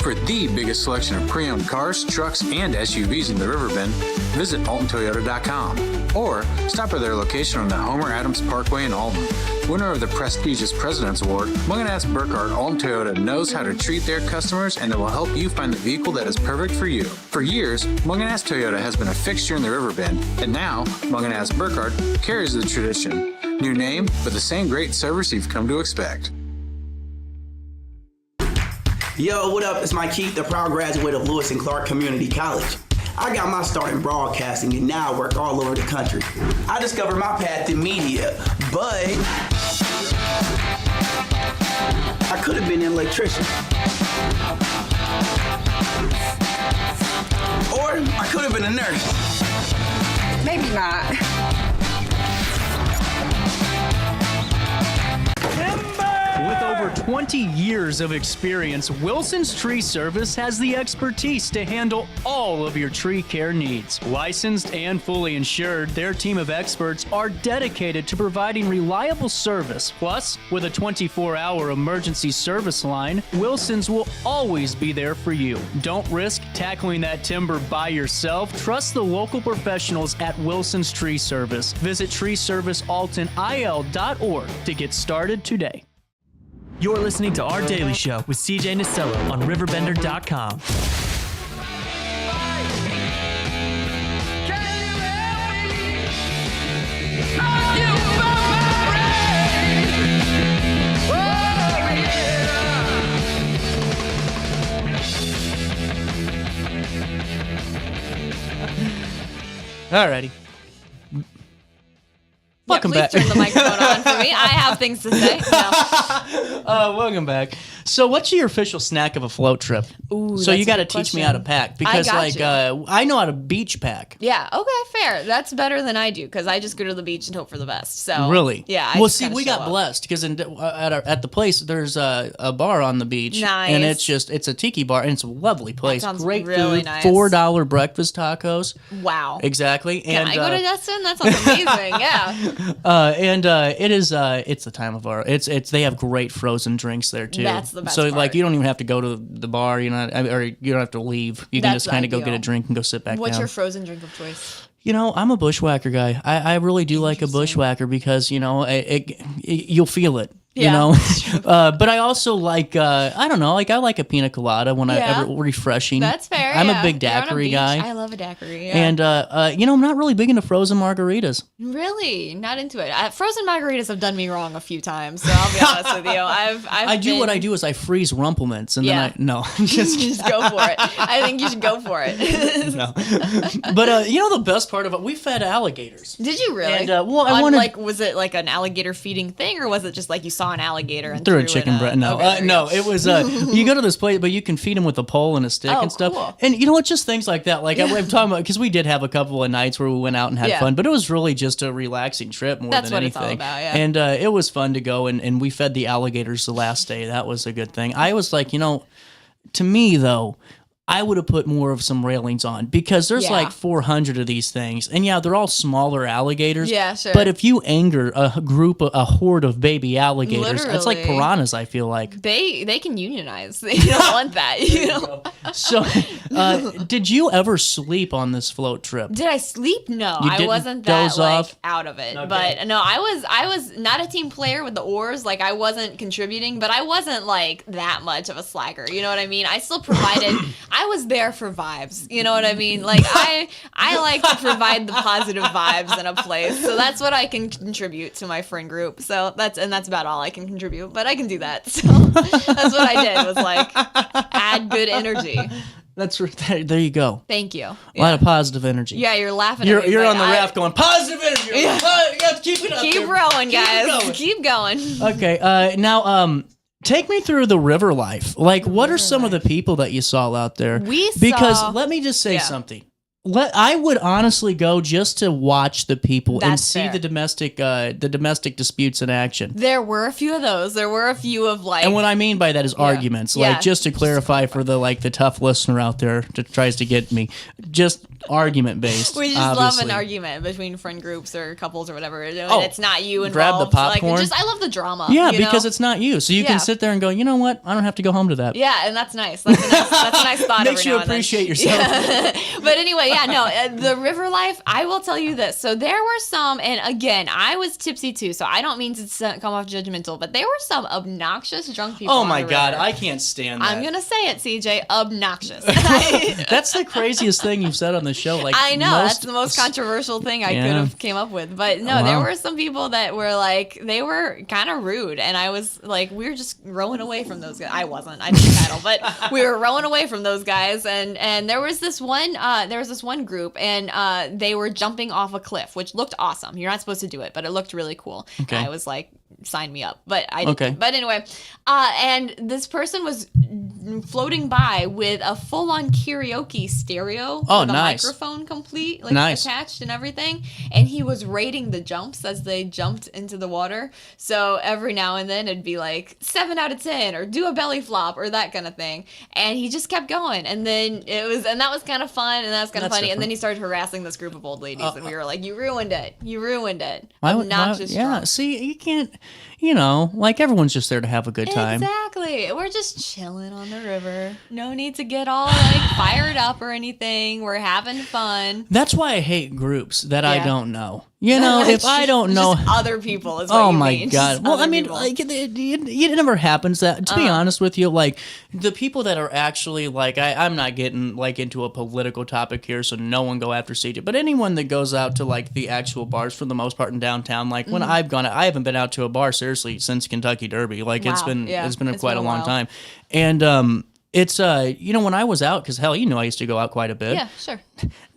For the biggest selection of pre-owned cars, trucks, and SUVs in the Riverbend, visit AltonToyota.com or stop by their location on the Homer Adams Parkway in Alton. Winner of the prestigious President's Award, Mungan Burkhardt Alton Toyota knows how to treat their customers, and they will help you find the vehicle that is perfect for you. For years, Mungan Toyota has been a fixture in the Riverbend, and now Mungan Burkhardt carries the tradition. New name, but the same great service you've come to expect. Yo, what up? It's Mike Heath, the proud graduate of Lewis and Clark Community College. I got my start in broadcasting and now I work all over the country. I discovered my path in media, but I could have been an electrician. Or I could have been a nurse. Maybe not. With over 20 years of experience, Wilson's Tree Service has the expertise to handle all of your tree care needs. Licensed and fully insured, their team of experts are dedicated to providing reliable service. Plus, with a 24-hour emergency service line, Wilson's will always be there for you. Don't risk tackling that timber by yourself. Trust the local professionals at Wilson's Tree Service. Visit treeservicealtonil.org to get started today. You're listening to Our Daily Show with CJ Nasello on RiverBender.com. Alrighty. Welcome back. Please turn the microphone on for me. I have things to say. No. Welcome back. So, what's your official snack of a float trip? Ooh, so you got to teach me how to pack because, I know how to beach pack. Yeah. Okay. Fair. That's better than I do because I just go to the beach and hope for the best. So Really? Yeah. Well, see, we got blessed because at the place there's a bar on the beach, Nice. and it's a tiki bar and it's a lovely place. sounds Great really food, nice. $4 breakfast tacos. Wow. Exactly. Can and I go to Destin? That sounds amazing. Yeah. It's the time of our they have great frozen drinks there too. That's the best So part. like you don't even have to go to the bar, or you don't have to leave. You can That's just kind of go ideal. get a drink and go sit back What's down. your frozen drink of choice? You know, I'm a bushwhacker guy. I really do like a bushwhacker because, you know, you'll feel it. You know, but I also like I don't know, like I like a pina colada when refreshing. That's fair. I'm a big daiquiri guy. I love a daiquiri. Yeah. And you know, I'm not really big into frozen margaritas. Really, not into it. Frozen margaritas have done me wrong a few times, so I'll be honest with you. What I do is I freeze Rumplements, and then just go for it. I think you should go for it. No, but you know the best part of it, we fed alligators. Did you really? And I wanted, like, was it like an alligator feeding thing, or was it just like you saw an alligator and threw a chicken breast? No, no, it was you go to this place, but you can feed them with a pole and a stick and stuff. Cool. And you know what? Just things like that. Like I'm talking about, because we did have a couple of nights where we went out and had fun, but it was really just a relaxing trip more than anything. That's what it's all about. Yeah. And it was fun to go and we fed the alligators the last day. That was a good thing. I was like, you know, to me though, I would have put more of some railings on, because there's like 400 of these things, and they're all smaller alligators. Yeah, sure. But if you anger a horde of baby alligators, it's like piranhas. I feel like they can unionize. They don't want that. You know. So, did you ever sleep on this float trip? Did I sleep? No, I wasn't that out of it. Okay. But no, I was not a team player with the oars. Like I wasn't contributing, but I wasn't like that much of a slacker. You know what I mean? I still provided. I was there for vibes. You know what I mean? Like I like to provide the positive vibes in a place. So that's what I can contribute to my friend group. So that's about all I can contribute, but I can do that. So that's what I did, was like add good energy. That's right. There you go. Thank you. A lot of positive energy. Yeah, you're laughing at me. You're on the raft going, positive energy. Yeah. You got to keep it up. Keep rolling, guys. Keep going. Okay. Now, take me through the river life. Like, what are some of the people that you saw out there? Because let me just say something. I would honestly go just to watch the people and see the domestic disputes in action. There were a few of those. There were a few of like, and what I mean by that is arguments. Like, just to clarify for the tough listener out there that tries to get me, just argument based. We just love an argument between friend groups or couples or whatever. And it's not you involved. Grab the popcorn. Like, I love the drama. Yeah, because it's not you, so you can sit there and go, you know what? I don't have to go home to that. Yeah, and that's nice. That's a nice thought. Makes you appreciate yourself. Yeah. But anyway. Yeah, no, the river life, I will tell you this. So there were some, and again, I was tipsy too, so I don't mean to come off judgmental, but there were some obnoxious drunk people. Oh my God, I can't stand that. I'm going to say it, CJ, obnoxious. That's the craziest thing you've said on the show. Like, I know, that's the most controversial thing I could have came up with. But no, there were some people that were like, they were kind of rude, and I was like, we were just rowing away from those guys. I didn't paddle, but we were rowing away from those guys, and there was this one group, and they were jumping off a cliff, which looked awesome. You're not supposed to do it, but it looked really cool. Okay. I was like, sign me up, but I didn't. Okay. But anyway, and this person was floating by with a full-on karaoke stereo with a microphone complete, like attached and everything, and he was rating the jumps as they jumped into the water. So every now and then it'd be like 7 out of 10 or do a belly flop or that kind of thing, and he just kept going, and then that was kind of fun, and that was kind of funny. Different. And then he started harassing this group of old ladies, and we were like, you ruined it. Obnoxious drunk. See, you can't, like everyone's just there to have a good time. Exactly. We're just chilling on the river. No need to get all like fired up or anything. We're having fun. That's why I hate groups that I don't know. If I don't know other people is what you mean. God. Well, I mean, like, it never happens that, to be honest with you, like the people that are actually like, I'm not getting like into a political topic here, so no one go after CJ, but anyone that goes out to like the actual bars for the most part in downtown, like when I've gone, I haven't been out to a bar seriously since Kentucky Derby. Like it's been quite a long time. And, it's, when I was out, because hell, I used to go out quite a bit. Yeah, sure.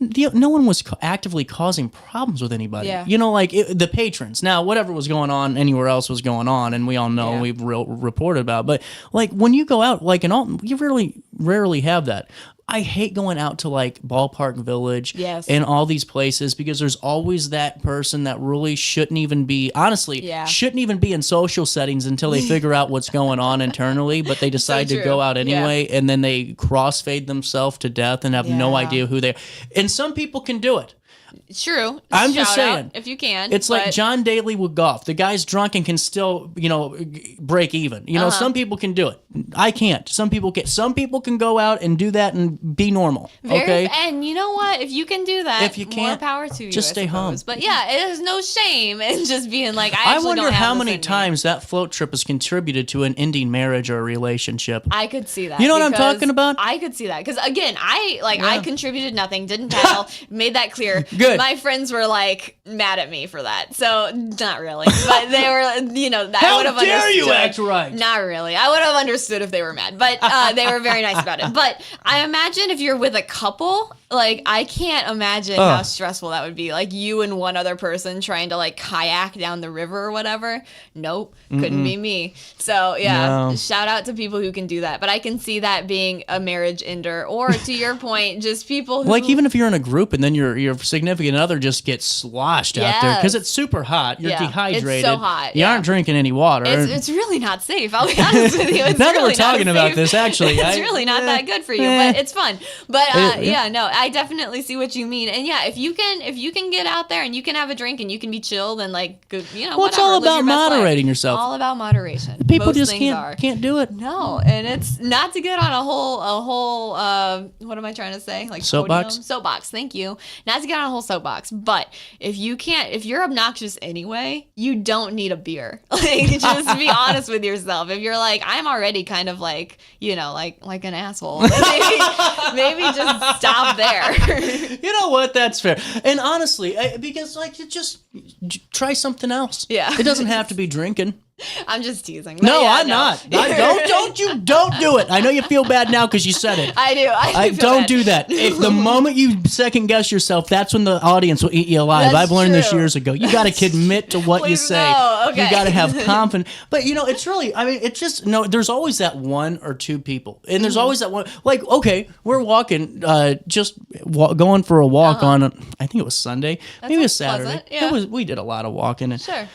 No one was actively causing problems with anybody. Yeah. The patrons. Now, whatever was going on anywhere else was going on, and we all know, and we've reported about. But, like, when you go out, like, in Alton, you really rarely have that. I hate going out to like Ballpark Village and all these places because there's always that person that really shouldn't even be in social settings until they figure out what's going on internally, but they decide to go out anyway, and then they crossfade themselves to death and have no idea who they are. And some people can do it. True. I'm just saying. If you can. It's like John Daly with golf. The guy's drunk and can still, break even. Some people can do it. I can't. Some people can. Some people can go out and do that and be normal. Okay. And you know what? If you can do that, if you can't, more power to you. Just stay home. But yeah, there's no shame in just being like, I wonder how many times that float trip has contributed to an ending marriage or a relationship. I could see that. You know what I'm talking about? I could see that because again, I contributed nothing, didn't tell, made that clear. Good. My friends were like mad at me for that, so not really, but they were, you know, that I would have understood. How dare you act right? Not really. I would have understood if they were mad, but they were very nice about it. But I imagine if you're with a couple, like I can't imagine how stressful that would be. Like you and one other person trying to like kayak down the river or whatever. Nope, couldn't be me. So yeah, shout out to people who can do that. But I can see that being a marriage ender, or to your point, just people who like even if you're in a group and then your significant other just gets sloshed out there because it's super hot, you're dehydrated. It's so hot. You aren't drinking any water. It's really not safe. I'll be honest with you. It's now really that we're talking about safe. this, actually, it's really not that good for you, but it's fun. But I definitely see what you mean. And yeah, if you can get out there and you can have a drink and you can be chilled and like good, you know, well, it's all about moderating yourself. All about moderation. People Most just things can't do it. No, and it's not to get on a whole what am I trying to say? Like soapbox. Soapbox. Thank you. Not to get on a whole soapbox, but if you're obnoxious anyway, you don't need a beer. Like just be honest with yourself. If you're like, I'm already kind of like, you know, like an asshole, maybe just stop there. You know what? That's fair. And honestly, because like you just try something else. Yeah. It doesn't have to be drinking. I'm just teasing. No, yeah, I'm not. Don't do it. I know you feel bad now because you said it. I do. I do. Don't do that. If the moment you second guess yourself, that's when the audience will eat you alive. I've learned this years ago. You got to commit to what you say. No. Okay. You got to have confidence. But you know, it's really. I mean, it's just there's always that one or two people, and there's always that one. Like, okay, we're walking, going for a walk on. I think it was Sunday, maybe it was Saturday. Yeah. We did a lot of walking. And, sure.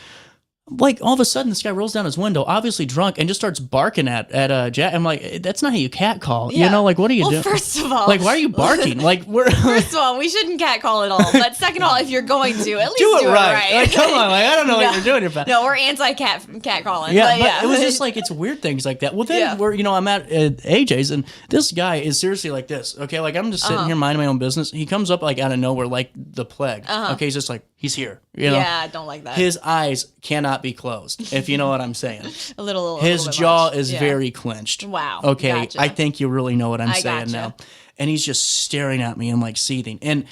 like all of a sudden this guy rolls down his window, obviously drunk, and just starts barking at Jack. I'm like, that's not how you cat call. Yeah. You know, like what are you doing? First of all, like why are you barking? Like first of all, we shouldn't cat call at all. But second of all, if you're going to, at least do it right. Like, come on, like I don't know what you're doing here. No, we're anti cat calling. Yeah, but it was just like it's weird things like that. Well, then I'm at AJ's and this guy is seriously like this. Okay, like I'm just sitting here minding my own business. He comes up like out of nowhere, like the plague. Okay, he's just like he's here. You know? Yeah, I don't like that. His eyes cannot be closed, if you know what I'm saying. His bit jaw much. is very clenched. Wow. Okay, gotcha. I think you really know what I'm saying gotcha. now. And he's just staring at me and like seething. And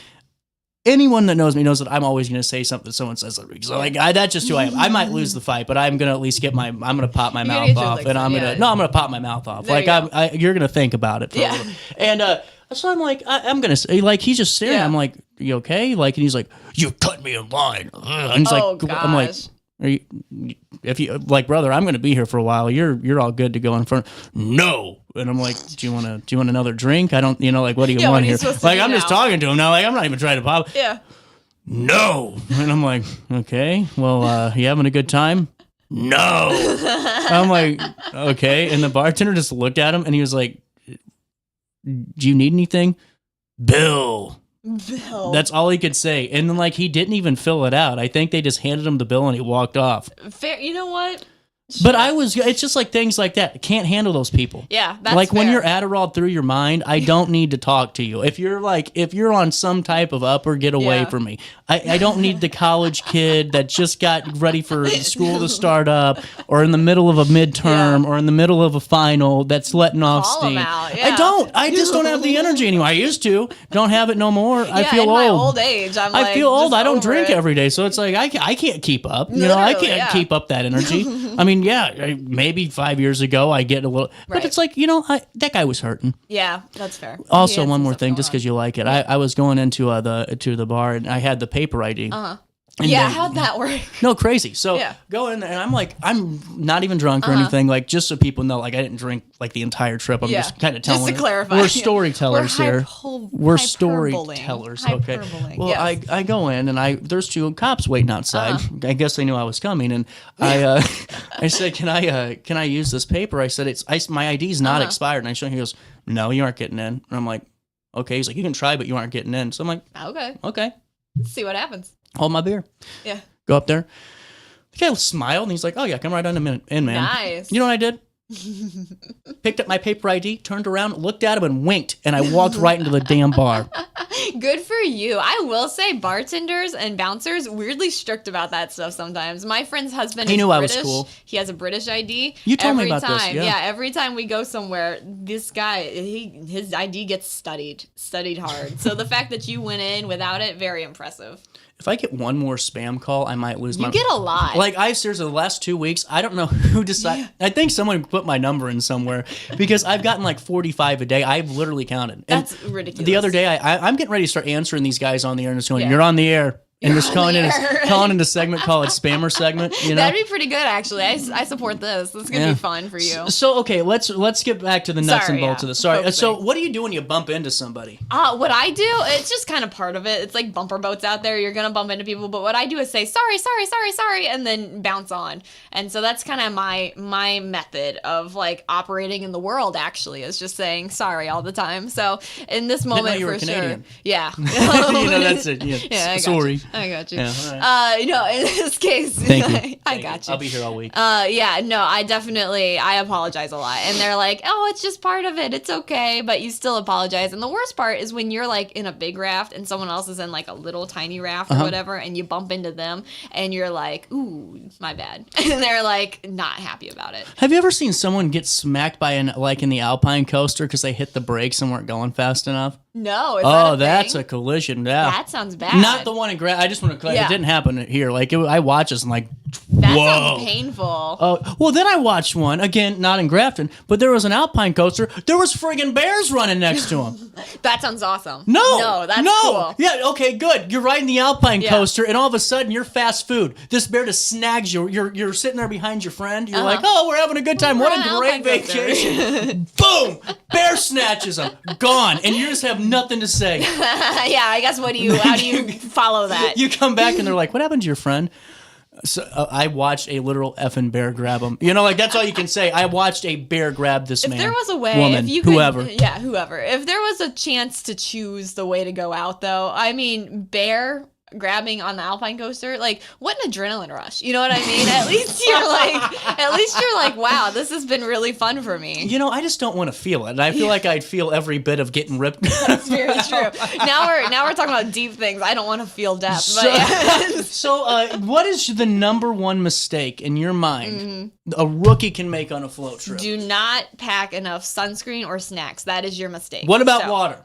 anyone that knows me knows that I'm always going to say something someone says something. So like that's just who I am. I might lose the fight, but I'm going to at least I'm going to pop my mouth off, and I'm going to pop my mouth off. There Like you're going to think about it for a little. And so I'm like, I'm going to say, like, he's just staring. I'm like, you okay? Like, and he's like, you cut me in line. And he's like, gosh. I'm like, if you like, brother, I'm going to be here for a while. You're all good to go in front. No. And I'm like, do you want another drink? I don't, like, what do you want here? Like, I'm just talking to him now. Like, I'm not even trying to pop. Yeah. No. And I'm like, okay, well, you having a good time? No. I'm like, okay. And the bartender just looked at him and he was like, do you need anything? Bill. That's all he could say. And then like he didn't even fill it out. I think they just handed him the bill and he walked off. Fair. You know what? But it's just like things like that. Can't handle those people. Yeah, that's like when fair. you're Adderall through your mind, I don't need to talk to you. If you're on some type of upper, get away from me. I don't need the college kid that just got ready for school to start up, or in the middle of a midterm, or in the middle of a final that's letting off steam. I don't. I just don't have the energy anymore. I used to. Don't have it no more. I feel in old. my old age, I feel old. I don't drink every day, so it's like I can't keep up. I can't keep up that energy. I mean, yeah, maybe 5 years ago I get a little, but it's like that guy was hurting. Yeah, that's fair. Also, one more thing, just because you like it, I was going into the bar and I had the paper ID. Yeah, how'd that work? No, crazy. So go in there and I'm like, I'm not even drunk or anything. Like just so people know, like I didn't drink like the entire trip. I'm just kind of telling. Just to clarify, we're storytellers here. We're hyperboling. storytellers. Okay. Well, yes. I go in and there's two cops waiting outside. I guess they knew I was coming, and I said, can I use this paper? I said my ID's not expired, and I showed him. He goes, no, you aren't getting in. And I'm like, okay. He's like, you can try, but you aren't getting in. So I'm like, okay. Let's see what happens. Hold my beer. Yeah. Go up there. The guy smiled and he's like, oh yeah, come right on in, man. Nice. You know what I did? Picked up my paper ID, turned around, looked at him, and winked, and I walked right into the damn bar. Good for you. I will say bartenders and bouncers weirdly strict about that stuff sometimes. My friend's husband is knew I was British. cool. He has a British ID. You told me every about this, time, yeah. every time we go somewhere, this guy, his ID gets studied hard. So the fact that you went in without it, very impressive. If I get one more spam call, I might lose my... You get a lot. Like, I seriously, the last 2 weeks, I don't know who decided... Yeah. I think someone put my number in somewhere because I've gotten like 45 a day. I've literally counted. That's ridiculous. The other day, I'm getting ready to start answering these guys on the air and just going, you're on the air. And just calling in a segment called Spammer Segment, you know? That'd be pretty good, actually. I support this. This is going to be fun for you. So, okay, let's get back to the nuts and bolts of this. Sorry. Focusing. So, what do you do when you bump into somebody? What I do, it's just kind of part of it. It's like bumper boats out there. You're going to bump into people. But what I do is say, sorry, and then bounce on. And so that's kind of my method of like operating in the world, actually, is just saying sorry all the time. So, in this moment, didn't know you were for Canadian. sure. Yeah. That's it. Yeah, sorry. I got you. Yeah, all right. No, in this case, Thank you. I got you. I'll be here all week. I apologize a lot. And they're like, oh, it's just part of it. It's okay. But you still apologize. And the worst part is when you're like in a big raft and someone else is in like a little tiny raft or whatever, and you bump into them and you're like, ooh, my bad. And they're like not happy about it. Have you ever seen someone get smacked by in the Alpine coaster because they hit the brakes and weren't going fast enough? No. That's a collision. Yeah. That sounds bad. Not the one in I just want to clarify. It didn't happen here. Like I watched this and like, that whoa. sounds painful. Oh, well, then I watched one again, not in Grafton, but there was an Alpine coaster. There was friggin' bears running next to him. That sounds awesome. No, that's cool. Yeah, okay, good. You're riding the Alpine coaster, and all of a sudden you're fast food. This bear just snags you. You're sitting there behind your friend. You're like, oh, we're having a good time. What a great vacation. Boom! Bear snatches him. Gone. And you just have nothing to say. Yeah, I guess how do you follow that? You come back and they're like, what happened to your friend? So I watched a literal effing bear grab him. You know, like that's all you can say. I watched a bear grab this man. If there was a way, woman, if you could, whoever. whoever. If there was a chance to choose the way to go out, though, I mean, bear grabbing on the Alpine coaster, like what an adrenaline rush. You know what I mean? At least you're like, wow, this has been really fun for me. You know, I just don't want to feel it. And I feel like I'd feel every bit of getting ripped. That's very true. Now we're talking about deep things. I don't want to feel death. So what is the number one mistake in your mind a rookie can make on a float trip? Do not pack enough sunscreen or snacks. That is your mistake. What about water?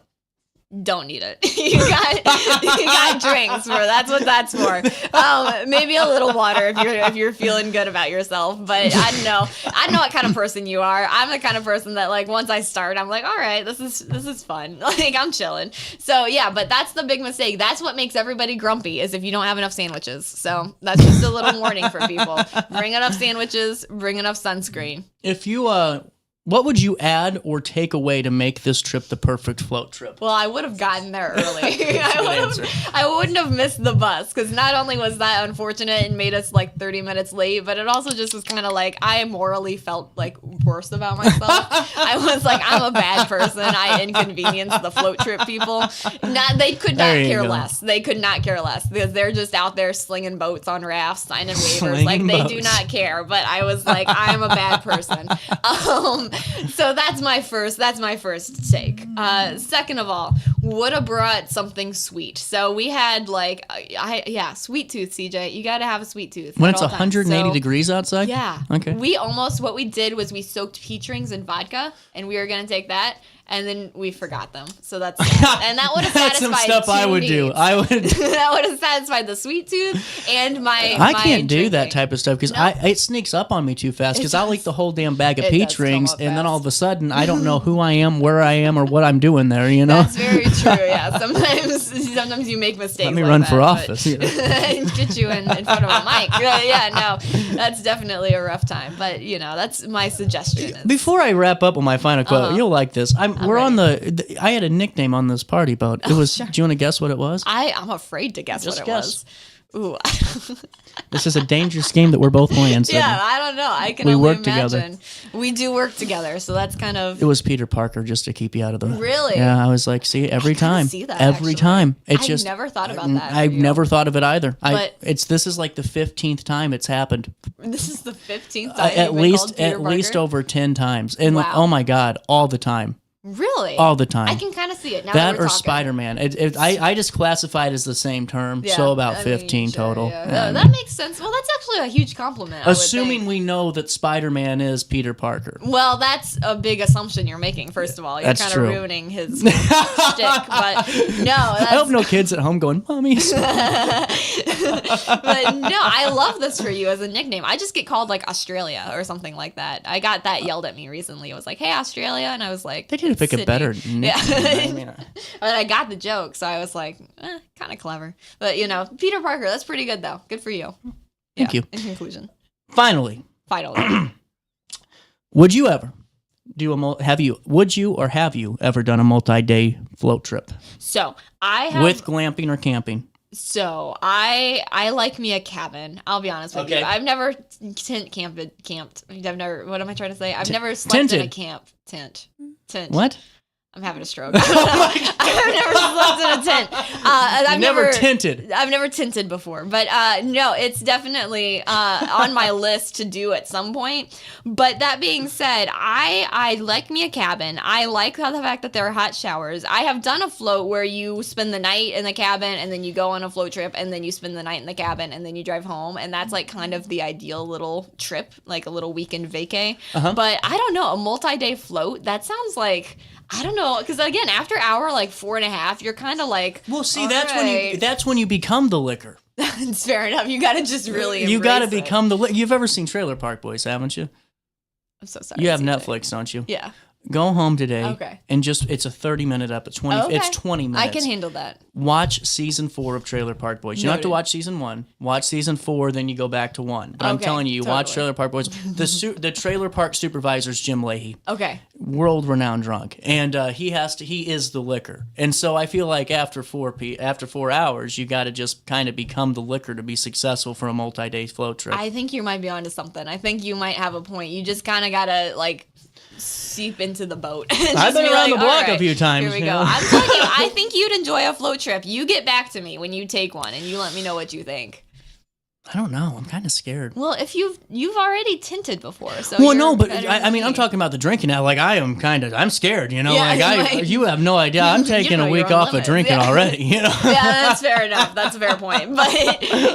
Don't need it. You got drinks for that's what that's for. Maybe a little water if you're feeling good about yourself. But I don't know what kind of person you are. I'm the kind of person that like once I start, I'm like, all right, this is fun. Like I'm chilling. So yeah, but that's the big mistake. That's what makes everybody grumpy is if you don't have enough sandwiches. So that's just a little warning for people. Bring enough sandwiches. Bring enough sunscreen. If you what would you add or take away to make this trip the perfect float trip? Well, I would have gotten there early. I wouldn't have missed the bus because not only was that unfortunate and made us like 30 minutes late, but it also just was kind of like I morally felt like worse about myself. I was like, I'm a bad person. I inconvenienced the float trip people. They could not care less. They could not care less because they're just out there slinging boats on rafts, signing waivers. They do not care. But I was like, I'm a bad person. So that's my first take. Second of all, would have brought something sweet. So we had sweet tooth, CJ. You got to have a sweet tooth. When it's 180 degrees outside? Yeah. Okay. What we did was we soaked peach rings in vodka and we were going to take that. And then we forgot them. So that's and that would have satisfied some stuff I would do. I would that would have satisfied the sweet tooth and my I can't do that type of stuff because it sneaks up on me too fast because I'll eat the whole damn bag of peach rings and then all of a sudden I don't know who I am, where I am, or what I'm doing there, you know? That's very true, yeah. Sometimes you make mistakes. Let me run for office. And get you in front of a mic. That's definitely a rough time. But that's my suggestion. Before I wrap up with my final quote, you'll like this. We're on I had a nickname on this party boat. It was. Sure. Do you want to guess what it was? I'm afraid to guess what it was. Ooh. This is a dangerous game that we're both playing. Sydney. Yeah, I don't know. I can We only work imagine. together. We do work together, so that's kind of. It was Peter Parker just to keep you out of the. Really? Yeah, I was like, see, every time. see that, every actually. time. It's I just. never thought about that. I've never thought of it either. But- This is like the 15th time it's happened. This is the 15th time. At you've been called least Peter Parker? over 10 times, and Wow. oh my God, all the time. Really? All the time. I can kind of see it now. That we're or talking. Spider-Man. I just classify it as the same term, Yeah, so about I mean, 15 total. Yeah, that makes sense. Well, that's actually a huge compliment. Assuming we know that Spider-Man is Peter Parker. Well, that's a big assumption you're making. First of all, you're That's kind true. of ruining his shtick. But no, I hope no kids at home going, "Mommy." but no, I love this for you as a nickname. I just get called like Australia or something like that. I got that yelled at me recently. It was like, "Hey, Australia," and I was like, They need to pick a Sydney. better Yeah. nickname. But I got the joke, so I was like, kind of clever. But Peter Parker, that's pretty good though. Good for you. Thank you. In conclusion, Finally, would you ever have you ever done a multi-day float trip so I have with glamping or camping? So I like me a cabin. I'll be honest with you. I've never camped. I've never. What am I trying to say? I've never slept in a camp tent. What? I'm having a stroke. I've never slept in a tent. I've never tinted. I've never tinted before, but no, it's definitely on my list to do at some point. But that being said, I like me a cabin. I like the fact that there are hot showers. I have done a float where you spend the night in the cabin and then you go on a float trip and then you spend the night in the cabin and then you drive home, and that's like kind of the ideal little trip, like a little weekend vacay. But I don't know, a multi-day float, that sounds like, I don't know, because again, after hour like 4.5, you're kind of like, well, see, that's when you become the liquor. It's fair enough. You got to just really. You got to embrace it. become the liquor. You've ever seen Trailer Park Boys, haven't you? I'm so sorry. You have Netflix, don't you? Yeah. Go home today. Okay. And it's a 30-minute up. It's 20. It's 20 minutes. I can handle that. Watch season 4 of Trailer Park Boys. You don't have to watch season 1. Watch season 4, then you go back to 1. But I'm telling you, watch Trailer Park Boys. The Trailer Park supervisor's Jim Leahy. Okay. World-renowned drunk, and he is the liquor. And so I feel like after 4 hours, you got to just kind of become the liquor to be successful for a multi-day float trip. I think you might be onto something. I think you might have a point. You just kind of got to like seep into the boat. I've been around the block a few times. Here we go. I'm telling you, I think you'd enjoy a float trip. You get back to me when you take one, and you let me know what you think. I don't know. I'm kind of scared. Well, if you've already tinted before, so well, no, but better I than mean, me. I'm talking about the drinking now. Like I'm scared. You know, Yeah, you have no idea. I'm taking know a week your own off of limits. drinking Yeah. already. You know. Yeah, that's fair enough. That's a fair point. But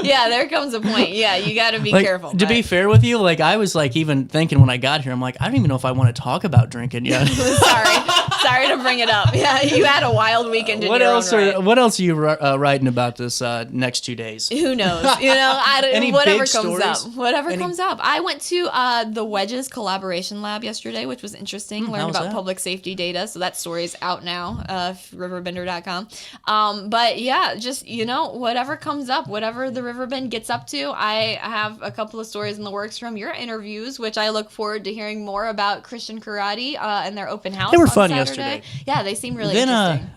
yeah, there comes a point. Yeah, you got to be Like, careful. To be fair with you, like I was like even thinking when I got here, I'm like, I don't even know if I want to talk about drinking yet. Sorry to bring it up. Yeah, you had a wild weekend in What your else? own right. What else are you writing about this next 2 days? Who knows? You know, Any whatever big comes stories? up. Whatever comes up. I went to the Wedges Collaboration Lab yesterday, which was interesting. how Learned was about that? public safety data. So that story's out now, RiverBender.com. But yeah, just, whatever comes up, whatever the Riverbend gets up to, I have a couple of stories in the works from your interviews, which I look forward to hearing more about Christian Karate and their open house. They were on fun Saturday. yesterday. Yeah, they seem really Then interesting.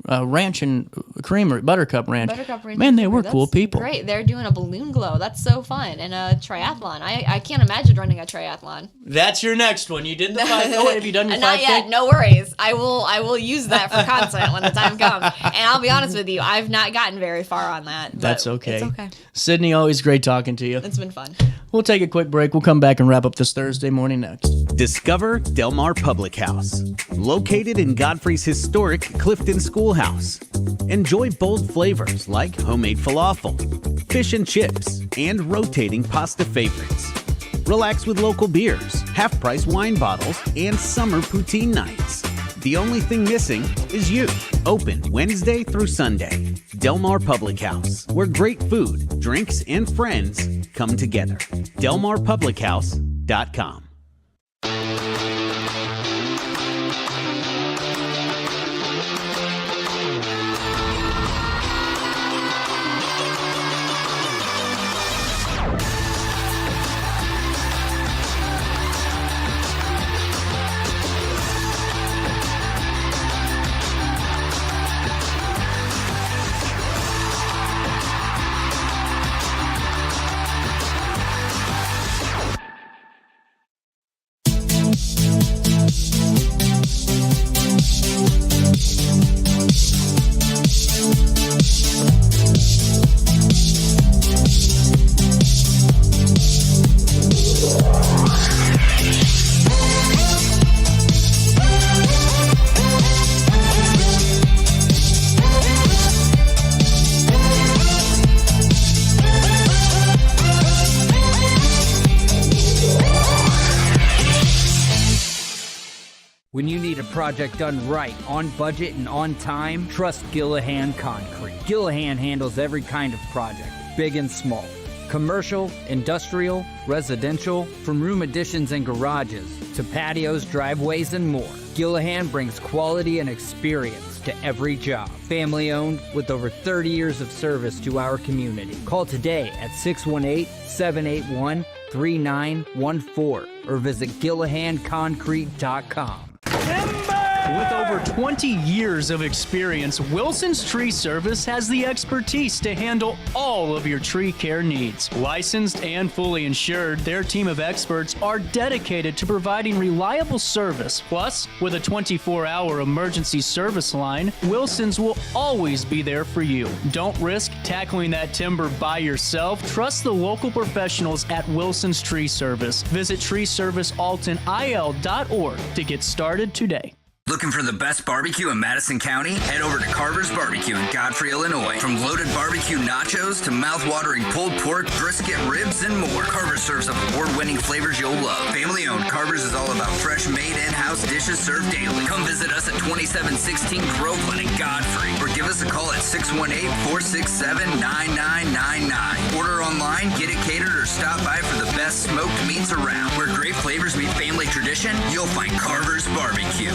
the Ranch and Creamery, Buttercup Ranch. Buttercup Ranch Man, they and were Creamery, cool that's people. Great, they're doing a balloon glow. That's so fun, and a triathlon. I can't imagine running a triathlon. That's your next one. You did the 5. Oh, have you done your 5K? Not yet. No worries. I will use that for content when the time comes. And I'll be honest with you, I've not gotten very far on that. but That's okay. It's okay. Sydney, always great talking to you. It's been fun. We'll take a quick break. We'll come back and wrap up this Thursday morning next. Discover Del Mar Public House, located in Godfrey's historic Clifton Schoolhouse. Enjoy bold flavors like homemade falafel, fish and chips, and rotating pasta favorites. Relax with local beers, half-price wine bottles, and summer poutine nights. The only thing missing is you. Open Wednesday through Sunday. Del Mar Public House, where great food, drinks, and friends come together. DelmarPublicHouse.com. project done right, on budget and on time, trust Gillahan Concrete. Gillahan handles every kind of project, big and small. Commercial, industrial, residential, from room additions and garages to patios, driveways, and more. Gillahan brings quality and experience to every job. Family owned with over 30 years of service to our community. Call today at 618-781-3914 or visit GillahanConcrete.com. With over 20 years of experience, Wilson's Tree Service has the expertise to handle all of your tree care needs. Licensed and fully insured, their team of experts are dedicated to providing reliable service. Plus, with a 24-hour emergency service line, Wilson's will always be there for you. Don't risk tackling that timber by yourself. Trust the local professionals at Wilson's Tree Service. Visit treeservicealtonil.org to get started today. Looking for the best barbecue in Madison County? Head over to Carver's Barbecue in Godfrey, Illinois. From loaded barbecue nachos to mouth-watering pulled pork, brisket, ribs, and more, Carver's serves up award-winning flavors you'll love. Family-owned, Carver's is all about fresh-made in-house dishes served daily. Come visit us at 2716 Groveland in Godfrey, or give us a call at 618-467-9999. Order online, get it catered, or stop by for the best smoked meats around. Where great flavors meet family tradition, you'll find Carver's Barbecue.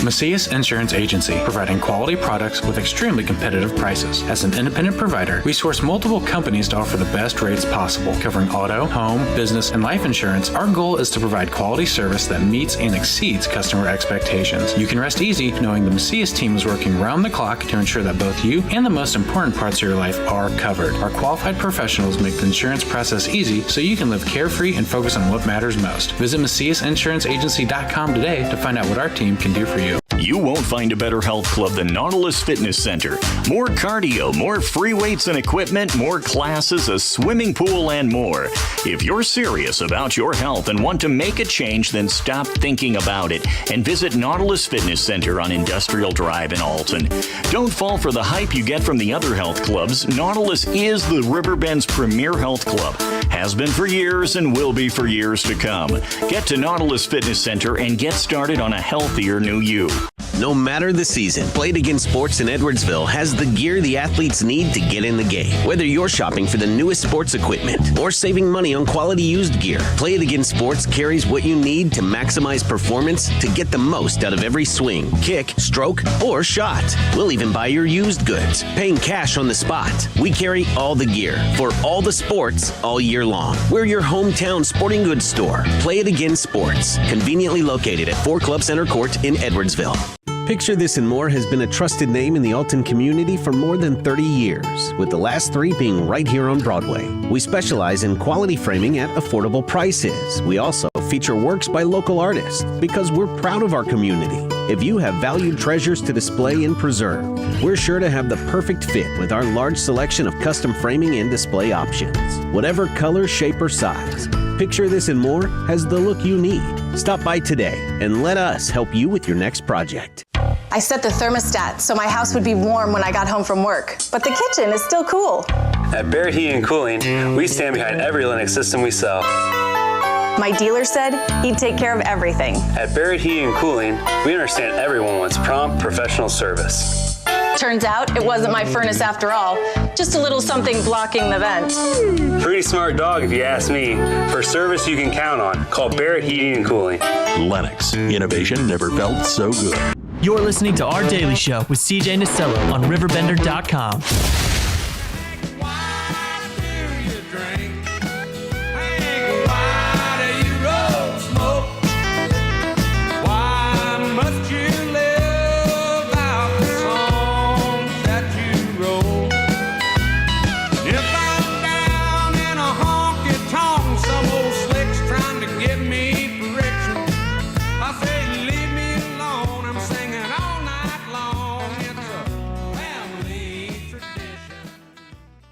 Macias Insurance Agency, providing quality products with extremely competitive prices. As an independent provider, we source multiple companies to offer the best rates possible, covering auto, home, business, and life insurance. Our goal is to provide quality service that meets and exceeds customer expectations. You can rest easy knowing the Macias team is working round the clock to ensure that both you and the most important parts of your life are covered. Our qualified professionals make the insurance process easy so you can live carefree and focus on what matters most. Visit MaciasInsuranceAgency.com today to find out what our team can do for you. You won't find a better health club than Nautilus Fitness Center. More cardio, more free weights and equipment, more classes, a swimming pool, and more. If you're serious about your health and want to make a change, then stop thinking about it and visit Nautilus Fitness Center on Industrial Drive in Alton. Don't fall for the hype you get from the other health clubs. Nautilus is the Riverbend's premier health club. Has been for years and will be for years to come. Get to Nautilus Fitness Center and get started on a healthier new you. No matter the season, Play It Again Sports in Edwardsville has the gear the athletes need to get in the game. Whether you're shopping for the newest sports equipment or saving money on quality used gear, Play It Again Sports carries what you need to maximize performance to get the most out of every swing, kick, stroke, or shot. We'll even buy your used goods, paying cash on the spot. We carry all the gear for all the sports all year long. We're your hometown sporting goods store. Play It Again Sports, conveniently located at 4 Club Center Court in Edwardsville. Picture This and More has been a trusted name in the Alton community for more than 30 years, with the last 3 being right here on Broadway. We specialize in quality framing at affordable prices. We also feature works by local artists because we're proud of our community. If you have valued treasures to display and preserve, we're sure to have the perfect fit with our large selection of custom framing and display options. Whatever color, shape, or size, Picture This and More has the look you need. Stop by today and let us help you with your next project. I set the thermostat so my house would be warm when I got home from work, but the kitchen is still cool. At Barrett Heating and Cooling, we stand behind every Lennox system we sell. My dealer said he'd take care of everything. At Barrett Heating and Cooling, we understand everyone wants prompt, professional service. Turns out it wasn't my furnace after all, just a little something blocking the vent. Pretty smart dog if you ask me. For service you can count on, call Barrett Heating and Cooling. Lennox, innovation never felt so good. You're listening to Our Daily Show with CJ Nicello on RiverBender.com.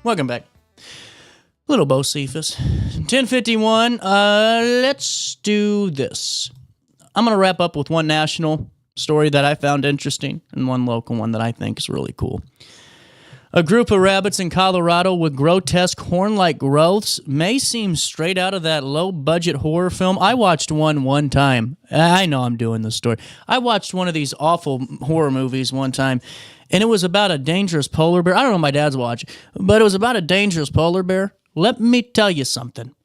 Welcome back. Little Bo Cephas. 10:51. Let's do this. I'm going to wrap up with one national story that I found interesting and one local one that I think is really cool. A group of rabbits in Colorado with grotesque horn-like growths may seem straight out of that low-budget horror film. I watched one time. I know I'm doing this story. I watched one of these awful horror movies one time, and it was about a dangerous polar bear. I don't know, my dad's watching, but it was about a dangerous polar bear. Let me tell you something.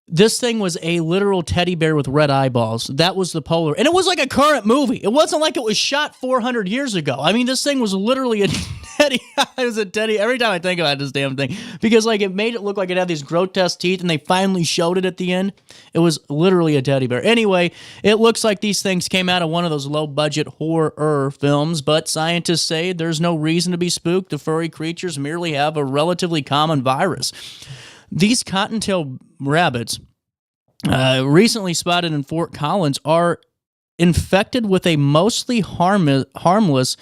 This thing was a literal teddy bear with red eyeballs. That was the polar. And it was like a current movie. It wasn't like it was shot 400 years ago. I mean, this thing was literally a teddy. It was a teddy. Every time I think about this damn thing. Because like it made it look like it had these grotesque teeth and they finally showed it at the end. It was literally a teddy bear. Anyway, it looks like these things came out of one of those low-budget horror films. But scientists say there's no reason to be spooked. The furry creatures merely have a relatively common virus. These cottontail rabbits, recently spotted in Fort Collins, are infected with a mostly harmless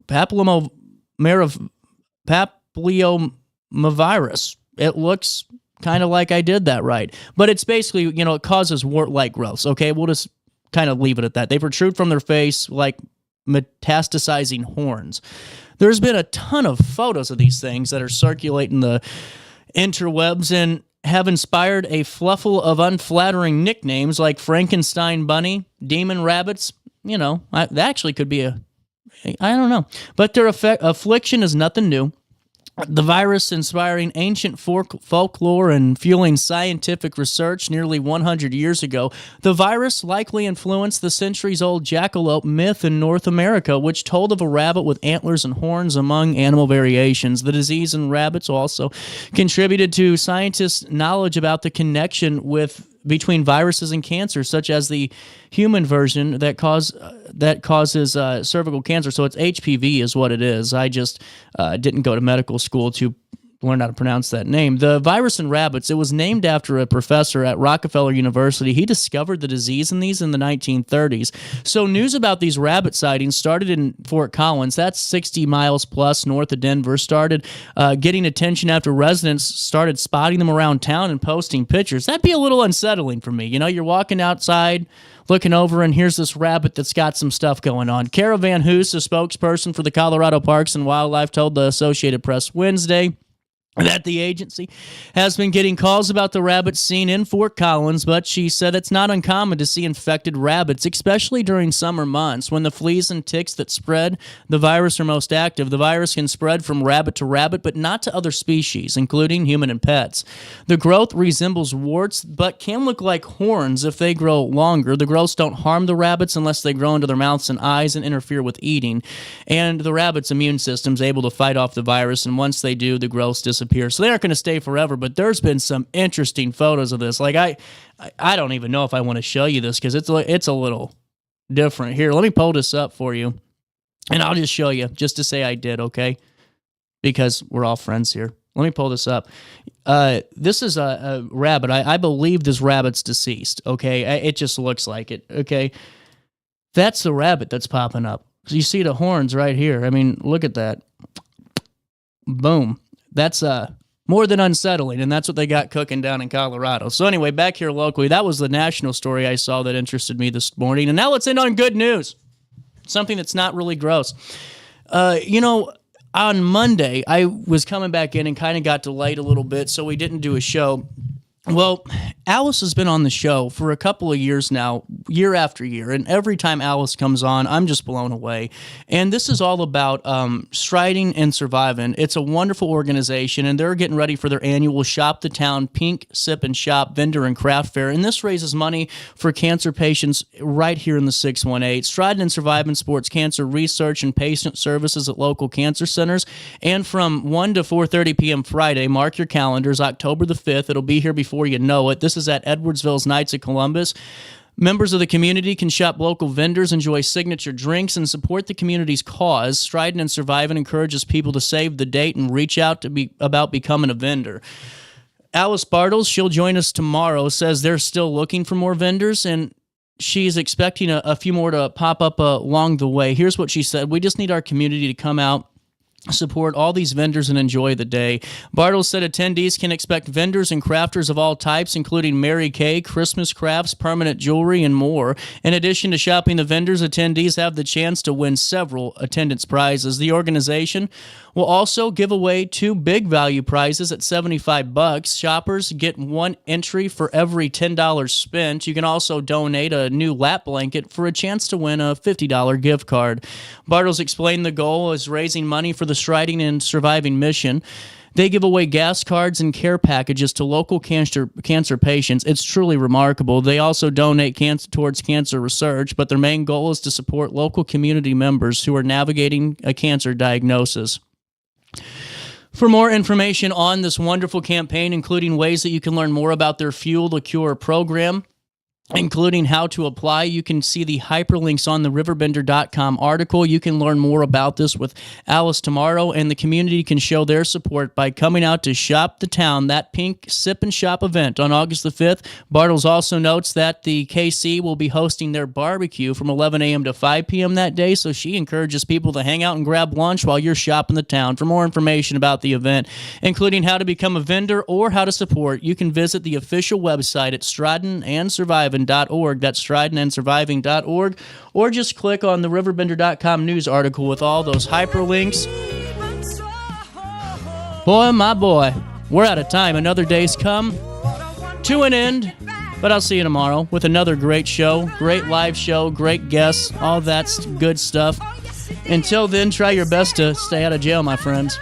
papillomavirus. It looks kind of like I did that right. But it's basically, it causes wart-like growths. Okay, we'll just kind of leave it at that. They protrude from their face like metastasizing horns. There's been a ton of photos of these things that are circulating the interwebs and have inspired a fluffle of unflattering nicknames like Frankenstein Bunny, Demon Rabbits. That actually could be I don't know. But their affliction is nothing new. The virus inspiring ancient folklore and fueling scientific research nearly 100 years ago, the virus likely influenced the centuries-old jackalope myth in North America, which told of a rabbit with antlers and horns among animal variations. The disease in rabbits also contributed to scientists' knowledge about the connection between viruses and cancer, such as the human version that causes cervical cancer. So it's HPV is what it is. I just didn't go to medical school to learn how to pronounce that name. The virus in rabbits, it was named after a professor at Rockefeller University. He discovered the disease in these in the 1930s. So news about these rabbit sightings started in Fort Collins. That's 60 miles plus north of Denver. Started getting attention after residents started spotting them around town and posting pictures. That'd be a little unsettling for me. You're walking outside, looking over, and here's this rabbit that's got some stuff going on. Kara Van Hoos, a spokesperson for the Colorado Parks and Wildlife, told the Associated Press Wednesday that the agency has been getting calls about the rabbits seen in Fort Collins, but she said it's not uncommon to see infected rabbits, especially during summer months when the fleas and ticks that spread the virus are most active. The virus can spread from rabbit to rabbit, but not to other species, including human and pets. The growth resembles warts, but can look like horns if they grow longer. The growths don't harm the rabbits unless they grow into their mouths and eyes and interfere with eating. And the rabbit's immune system is able to fight off the virus, and once they do, the growths disappear. So they aren't going to stay forever, but there's been some interesting photos of this. Like I don't even know if I want to show you this because it's a little different. Here, let me pull this up for you, and I'll just show you just to say I did, okay? Because we're all friends here. Let me pull this up. This is a rabbit. I believe this rabbit's deceased, okay? It just looks like it, okay? That's the rabbit that's popping up. So you see the horns right here. I mean, look at that. Boom. That's more than unsettling, and that's what they got cooking down in Colorado. So anyway, back here locally, that was the national story I saw that interested me this morning. And now let's end on good news, something that's not really gross. On Monday, I was coming back in and kind of got delayed a little bit, so we didn't do a show. Well, Alice has been on the show for a couple of years now, year after year, and every time Alice comes on, I'm just blown away. And this is all about Striding and Surviving. It's a wonderful organization, and they're getting ready for their annual Shop the Town Pink Sip and Shop Vendor and Craft Fair, and this raises money for cancer patients right here in the 618. Striding and Surviving supports cancer research and patient services at local cancer centers, and from 1 to 4:30 p.m. Friday, mark your calendars, October the 5th, it'll be here before you know it. This is at Edwardsville's Knights of Columbus. Members of the community can shop local vendors, enjoy signature drinks, and support the community's cause. Striding and Surviving encourages people to save the date and reach out about becoming a vendor. Alice Bartles, she'll join us tomorrow, says they're still looking for more vendors, and she's expecting a few more to pop up along the way. Here's what she said. We just need our community to come out support all these vendors and enjoy the day. Bartles said attendees can expect vendors and crafters of all types, including Mary Kay, Christmas crafts, permanent jewelry, and more. In addition to shopping the vendors, attendees have the chance to win several attendance prizes. The organization will also give away 2 big value prizes at $75. Shoppers get 1 entry for every $10 spent. You can also donate a new lap blanket for a chance to win a $50 gift card. Bartles explained the goal is raising money for the Striding and Surviving mission. They give away gas cards and care packages to local cancer patients. It's truly remarkable. They also donate towards cancer research, but their main goal is to support local community members who are navigating a cancer diagnosis. For more information on this wonderful campaign, including ways that you can learn more about their Fuel the Cure program, including how to apply, you can see the hyperlinks on the RiverBender.com article. You can learn more about this with Alice tomorrow, and the community can show their support by coming out to Shop the Town, that pink sip and shop event on August the 5th. Bartles also notes that the KC will be hosting their barbecue from 11 a.m. to 5 p.m. that day, so she encourages people to hang out and grab lunch while you're shopping the town. For more information about the event, including how to become a vendor or how to support, you can visit the official website at StridingandSurviving.org. That's StridingandSurviving.org, or just click on the RiverBender.com news article with all those hyperlinks. Boy, my boy, we're out of time. Another day's come to an end, but I'll see you tomorrow with another great show, great live show, great guests, all that's good stuff. Until then, try your best to stay out of jail, my friends.